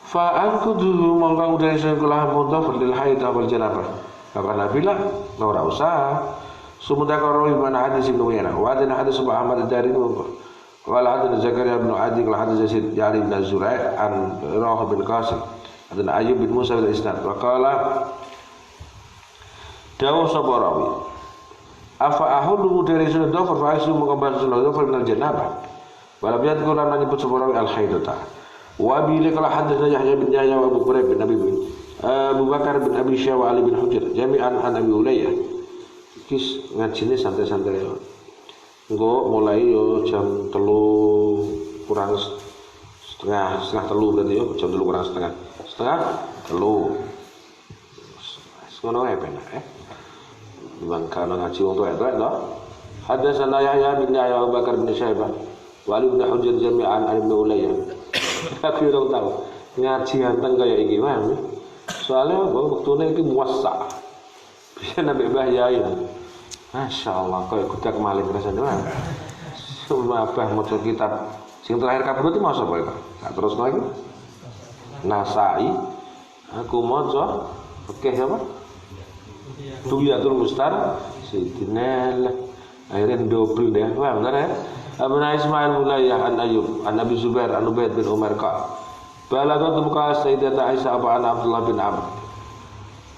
Fa ankuduhu mongkang dari sekolah mudhaf lil haid wal janabah. Karena bila ora usah sumudha karo iman hadis ibnu Yana wa hadis Abu Ahmad dari Wala hadis Zakaria bin Adi wala hadis Yazid Ya'ri bin Zurai an Rawah bin Qasim dan Ayyub bin Musa bil isnad wa qala dawu sabarawi afa ahudu dari sunnah dhafar fa asu mengkabar sunnah dhafar min al-janabah wala biyat quran menyebut sabarawi al-haidata wa bi qala hadatsana Yahya bin Yahya wa Abu Quraib bin Abi Abu Bakar bin Abi Syah wa Ali bin Hujr jami'an an Abi Ulayyah kis ngajine santai-santai engko mulai yo jam 3 kurang setengah 3 berarti yo jam 3 kurang setengah 3 ngono ae penak Bang kana ngaji wong tuwek-tuwek to. Hadatsana Yahya bin Yahya Abu Bakar bin Syaibah wa Ali bin Hujr jami'an an Ibnu Ulayyah. Aku ora tahu ngaji anteng kaya iki wae. Soalnya waktune iki muwassa. Bisa nabi bahaya. Masyaallah kaya kudak malih rasane wae. Sumabah maca kitab sing terakhir kabeh itu maca apa iki? Tak terusno iki. Nasai aku maca oke apa? Tuliatul Mustar Sayyidina akhirnya double deh. Wah benar ya. Abna Ismail Mulayah an Ayyub an Nabi Zubair an Ubaid bin Umar ka balagat muka Sayyidatuna Aisyah apa anak Abdullah bin Amr.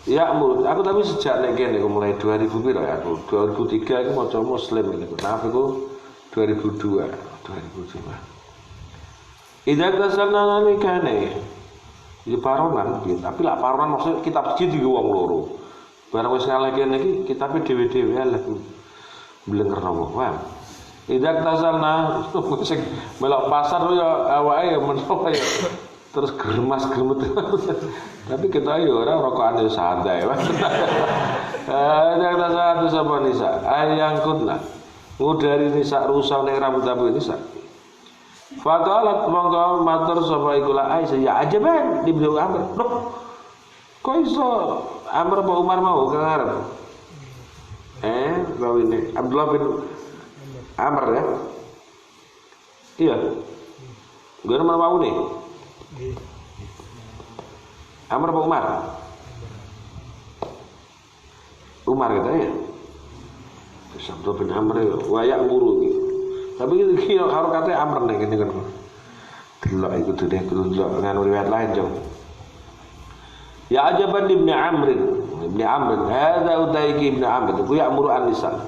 Ya menurut aku tapi sejak nek kene mulai 2000 piro ya aku 2003 aku maca Muslim niku. Nah aku 2002. Idak tasanna nikane. Iki paronan tapi lak paronan maksud kitab siji iki wong loro. Barang wis ngalih kene iki kitabe dhewe-dhewe lah. Blengerno wae. Idak tasalna sing melok pasar yo awake yo menawa yo terus gremas-gremet. Tapi kita yo ora rokokane santai wae. Idak tasalna sapa nisa ayang kunna. Ngudari nisa rusak ning rambut abu nisa. Faqalat monggo matur sapa iku la Aisyah ya ajaban di beliau Amr. Loh. Kok iso Amr apa Umar mau kengarep? Kalau ini Abdullah bin Amr ya? Iya. Gue nama mau nih. Amr apa Umar? Umar kita ya. Abdullah bin Amr ya. Wayak muru gitu. Tapi itu harokatnya Amr nih gini kan. Delok iku deh delok nganu riwayat lain jom. Ya ajaban Ibnu Amr. Hadza utaiki Ibnu Amr. Ku ya'muru an-nisa.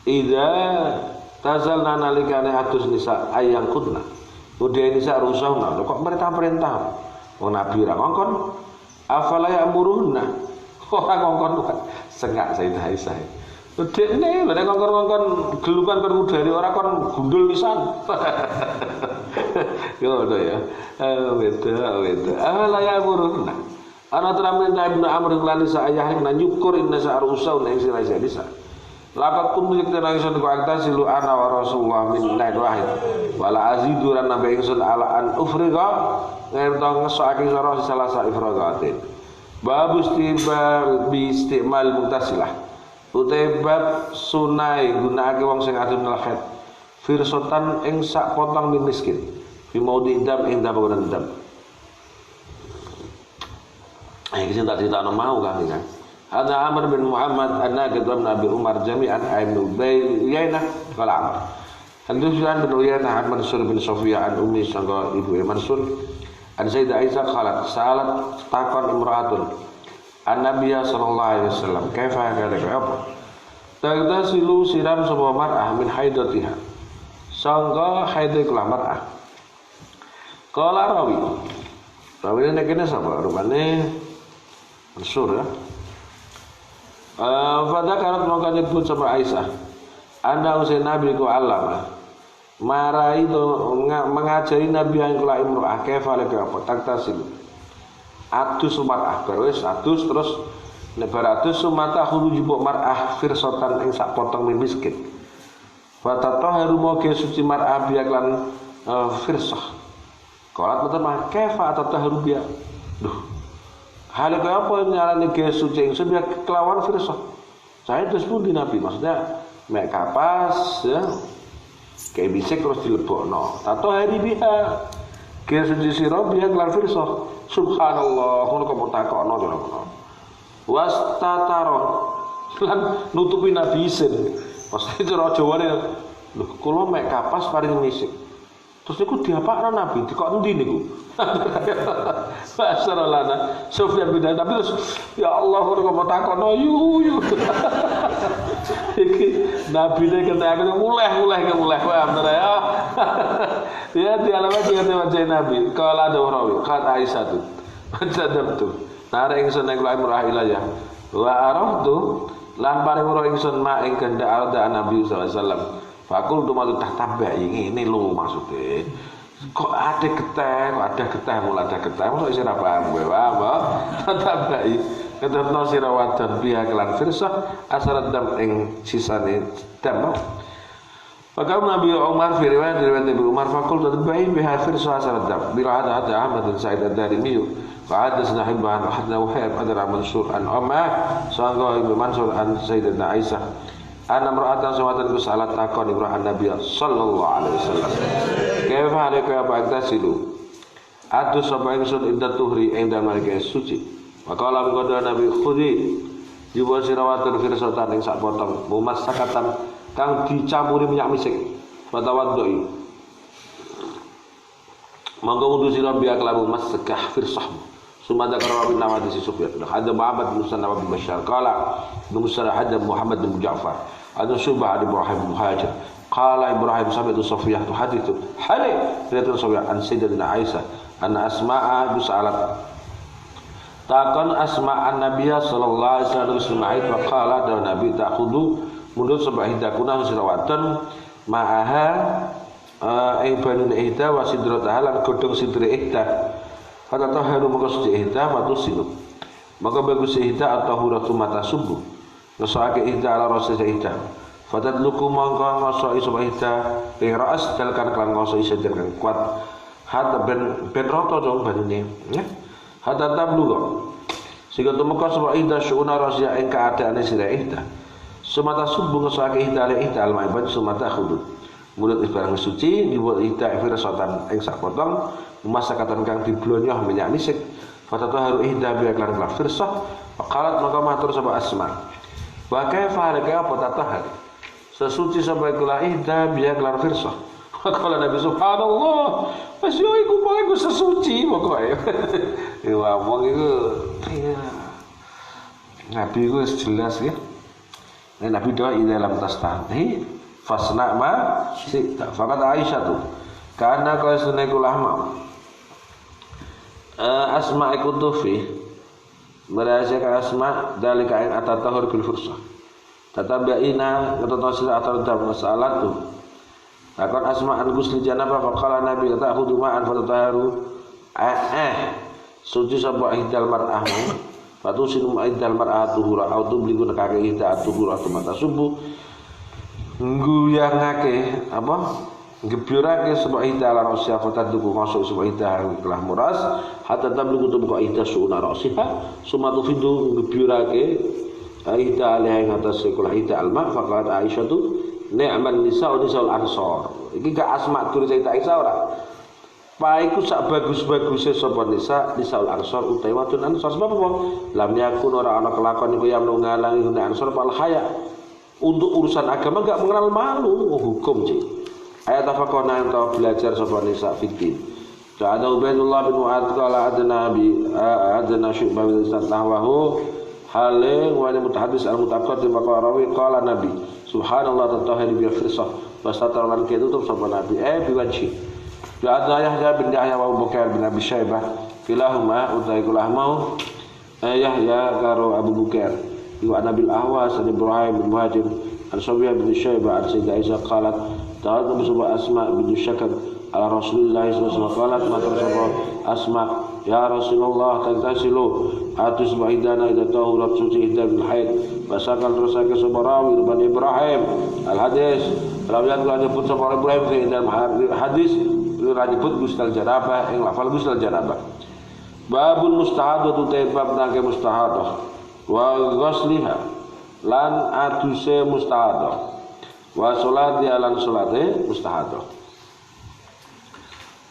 Idza tazalna nalikane atus nisa ayang kunna. Udah nisa rusahna. Kok perintah-perintah. Wong Nabi ra ngongkon. Afala ya'muruna. Ora ngongkon sengak Sayyidah Aisyah. Dekne lha ngongkon-ngongkon gelukan kon dari ora kon gundul pisan. Yo ya. Beda. Afala ya'muruna. Ana teraminta Ibnu Amr lan nisa ayah lan nyukur inna sa'rusaun ing sira nisa. Laqad kuntu yakta'isun ku aktasilu ana wa Rasulullah min lain wahid. Wala azidu lan nabi ingsun ala an ufriqa ngerto ngesake sira salah sa ifraqatin. Bab istimal muktasilah. Utai bab sunai gunakake wong sing adun lakhet. Firsotan ing sak potong miskin. Fi maudhi dam ing dabaran dam. Ini tak cerita mau kan kan. Ada Amr bin Muhammad an-Naqid bin Abi Umar jami'an Ibnu Uyainah qala Amr. Haditsan bin Uyainah an Mansur bin Sofiyah an Ummi sangga ibu Mansur an Sayyidah Aisyah qalat salat takon imra'atun an Nabiy sallallahu alaihi wasallam kaifa kana apa. Tagtasilu siram sapa mar'ah min haidatiha. Sangga haidai kula mar'ah. Qala rawi. Rawi nek kene sapa rupane Mansur ya. Fadzakarat maka nyebut sama Aisyah. Anda usai Nabi ku alama. Marai itu mengajari Nabi yang kula imro'ah kaifa lek apa taktasil. Atus mar'ah berwis atus terus nek baratus sumata khulu jubuk mar'ah firsotan ing sak potong miskin. Wa tatahharu moge suci mar'ah biaklan firsah. Qalat betul mah kaifa tatahharu biya. Duh. Hal kaya apa nyarane ge suci ingsun biar kelawan firsah. Saya terus pun di Nabi maksudnya mek kapas ya. Kayak bisik terus dilebokno. Tato hari biha. Ge suci sira biar kelawan firsah. Subhanallah, ngono kok takokno ngono. Wastataro lan nutupi Nabi isin. Maksudnya cara Jawane Lho, kula mek kapas paring misik. Terus niku diapakno Nabi, kok endi niku? Masyarallana Sufyan bin Nabi terus ya Allah kok mau takono yu. Iki Nabi ne kena aku muleh wah bener ya. Ya di alamat dia wajah Nabi. Qala dawrawi qad Aisyah tu. Macadabtu. Nare ingsun nek la imrah ilayah. Wa araftu lan paring ora ingsun ma ing kehendak ada Nabi sallallahu alaihi wasallam. Fakul dumatu tahtabba ini lho maksudnya. Kok ada getah mulai ada getah mosok isih ora paham kowe apa tahtabbai ketepno sira wadon biha kelan firsah asarat dam ing sisane dam. Maka Nabi Umar fi riwayat Ibnu Umar fakul tahtabbai biha firsah asarat dam bila ada Ahmad bin Sa'id ad-Darimi wa ada Hibban hadna Wahab ada Mansur an Umar sangga Ibnu Mansur an Sayyidatina Aisyah ana mar'atan sawatan ku salat takon Ibrahim Nabi sallallahu alaihi wasallam. Kaifa alaka ba'tasilu? Atu sapa ingsun inda tuhri ing dalem marike suci. Maqala ngono Nabi khudi jiwa sirawatun firsatan ing sak potong mumas sakatan kang dicampuri minyak misik. Fatawaddoi. Mangga wudu sira biya kelabu mas segah firsahmu. Sumada karo bin Nawad si Sufyan. Ada Muhammad bin Musanna bin Bashar qala bin Musanna hadda Muhammad bin Ja'far. Ada Syubah bin Ibrahim bin Muhajir. Qala Ibrahim sami'tu Sufyan hadithu. Hali riwayat Sufyan an Sayyidatina Aisyah anna Asma'a bisalat. Takon Asma'an Nabiya sallallahu alaihi wasallam wa qala da Nabi ta'khudhu mundur sabah hidakuna sirawaton ma'aha ing banun ihda wa sidrataha lan godhong sidre ihda. Kata taharu maka suci ihda matu sinut. Maka bagus ihda atau huratu mata subuh. Ngesake ihda ala rasa ihda. Fatat luku mangka ngosoi sapa ihda ing raas dalkan kelan ngosoi sedher kang kuat. Hatta ben roto dong banune, ya. Hatta tablugo. Sehingga tumeka sapa ihda syuna rasya ing keadaane sira ihda. Sumata subuh ngesake ihda ala ihda al-ma'ibad sumata khudud. Mulut barang suci dibuat ihda firsatan ing sak potong masakatan kang diblonyoh minyak misik. Fatatu haru ihda bi iklan firsah. Faqalat maka matur sapa Asma. Wa kaifa halaka apa tatahar? Sesuci sapa kula ihda bi iklan firsah. Faqala Nabi subhanallah. Wis yo iku pokoke sesuci pokoke. Ya wong iku Nabi iku jelas ya. Nabi doa dalam tastahi fasna ma sita. Faqat Aisyah tu karena kau sunaiku lama Asma ikut tufi merahasiakan Asma dari kain atas tahur bil fursah tatabiina kata sila atar dam masalah tu takon Asma an gusli janabah faqala Nabi kata aku dumaan fatataharu suci sabah ihdal mar'ahmu fatusinu ihdal mar'ah tuhura au tubligu nakake ihda tuhura atau mata subuh nguyangake apa gebyurake sebab ihda ala rasiha fatadduku masuk sebab ihda kelah muras hatta tablugu tubuka ihda suuna rasiha sumatu fidu gebyurake ihda alaiha ing atas kelah ihda alma faqalat Aisyah tu ni'man nisa'u nisa'ul ansor iki gak Asma tulis Sayyidah Aisyah ora paiku sak bagus-baguse sapa nisa'ul ansor utawi wadon ansor sebab apa lam yakun ora ana kelakon iku yang ngalangi ansor fal haya untuk urusan agama enggak mengenal malu hukum cik. Ayat tafaqona yang tahu belajar sapa nisa fitin. Ta'ala Ubaidullah bin Mu'ad qala adna syu'bah bin Ustaz nahwahu hale wa mutahaddis al-mutaqaddim wa rawi qala Nabi subhanallah tatahir bi firsah wa sataran tutup sapa Nabi biwajhi. Ta'ala Yahya bin Yahya wa Abu Bakar bin Abi Syaibah kilahuma utaikulah mau Yahya karo Abu Bakar wa Nabil Ahwas an Ibrahim bin Muhajir an Sufyan bin Syaibah an Sayyidah Aisyah qalat ta'ala bisma Asma bin Syakad ala Rasulullah sallallahu alaihi wasallam matur sapa Asma ya Rasulullah tantasilu atus maidana ida tahurat suci ida bil haid basakal rusake sapa rawi bin Ibrahim al hadis rawiyan lan nyebut sapa Ibrahim fi dalam hadis disebut gustal janabah ing lafal gustal janabah babul mustahadatu taibab nangke mustahadah wa ghusliha lan aduse mustahadah wa sholati lan sholate mustahadah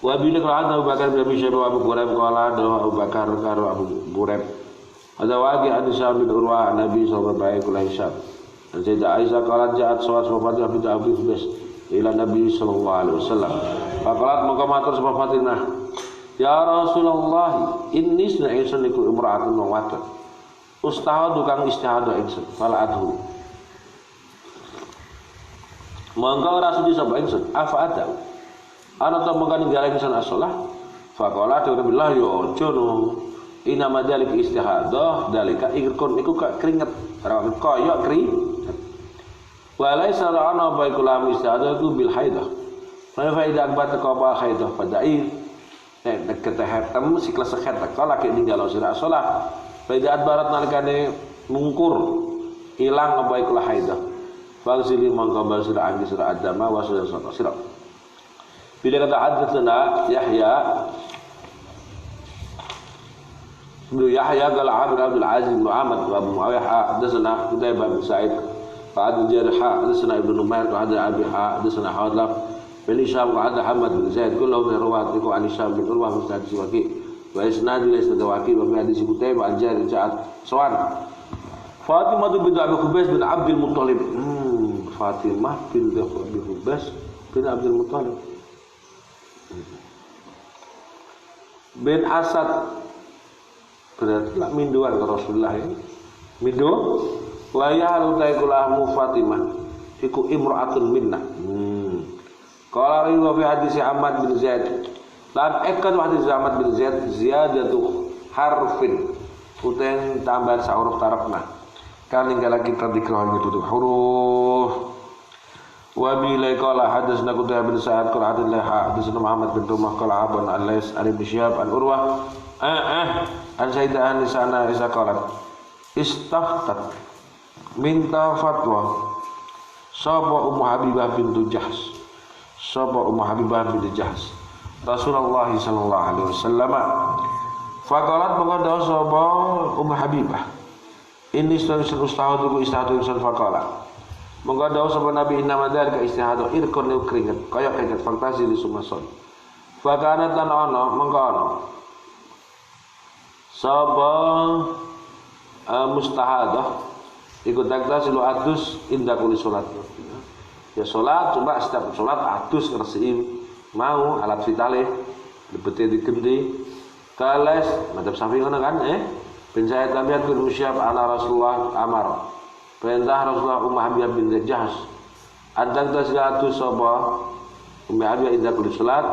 wa bila qala Abu Bakar bin Abi Syaibah Abu Quraib qala Abu Bakar karo Abu Quraib ada wagi Aisyah bin Urwa Nabi sallallahu alaihi wasallam Sayyidah Aisyah qalat ja'at sawat Fatihah bin Abi Bas ila Nabi sallallahu alaihi wasallam. Faqalat maka matur sapa Fatimah, ya Rasulullah, inni sunaisun iku imra'atun wadon. Ustahadu kang istihadu ingsun, fala adhu. Mangga ora sudi sapa ingsun, afa ada. Ana ta mangga ninggal ingsun as-shalah. Faqala billah ya aja no. Inna madalik istihadah dalika ikun iku keringet. Ora koyo keringet. Walaisa ana baikul istihadah itu bil haidah. Fa faida akbar taqaba haidah fada'i. Nek ketehetem sikles sekhet teko lagi ninggal sira salat. Faida adbarat nalikane mungkur ilang baikul haidah. Fagsili mangka basira anggi sira adama wa sira. Bila kata hadatsana Yahya Ibnu Yahya qala Abdul Aziz bin Ahmad wa Abu Muawiyah hadatsana Qutaibah bin Sa'id فعد الجارح حدثنا ابن نمير وعد ابي حدثنا حاضر بن هشام وعد محمد بن زيد كلهم من رواه عن هشام بن عروه من حديث وكيع واسناد ليس وكيع وفي حديث قتيبة عن جابر جاءت سواء فاطمة بنت ابي قبيس بن عبد المطلب فاطمة بنت ابي قبيس بن عبد المطلب bin Asad berarti lah minduan ke Rasulullah ini mindu waya lutai kulahu Fatimah iku imra'atun minna qala riwa fi hadis Ahmad bin Zaid lan ekan hadis Ahmad bin Zaid ziyadatu harfin uten tambahan sahuruf tarafna kan ninggala kita dikroh itu huruf wa bi qala hadatsna Qutaibah bin Sa'id qala hadatsna Muhammad bin Rumah qala Aban al-Lais an Ibnu Syihab an Urwah an Sayyidah Nisana isa qalat istaftat minta fatwa sapa Ummu Habibah bintu Jahsh Rasulullah sallallahu alaihi wasallam faqalat mengada sapa Ummu Habibah ini ustahadu insan faqala mengada sapa Nabi inna madar ka istihadu irkon keringet kaya keringet fantasi di sumason faqanat lan ana mengkono sapa mustahadah ikut takta silu adus indah kuli sholat ya sholat coba setiap sholat adus ngersiin mau alat vitale lebetnya digendi kales madhab syafi'i ngono kan bin Sa'id tabiat bin Musyab ala Rasulullah amar perintah Rasulullah Ummu Habibah bin Jahsh adang ta silu adus sapa Ummu Habibah indah kuli sholat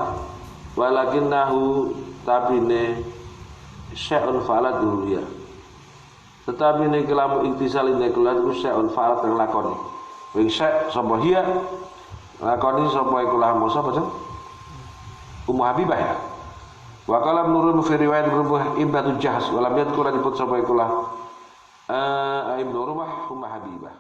walakinnahu tabine syai'un fa'aladhu ya tetapi nek lamu iktisal ing kulat ku syai'un fa'alat yang lakoni wing syai' sapa hiya lakoni sapa iku lamu sapa jen Ummu Habibah ya wa qala nurun fi riwayat Ibnu Jahsh wa lam yadhkur disebut sapa iku lah Ibnu Rumah Ummu Habibah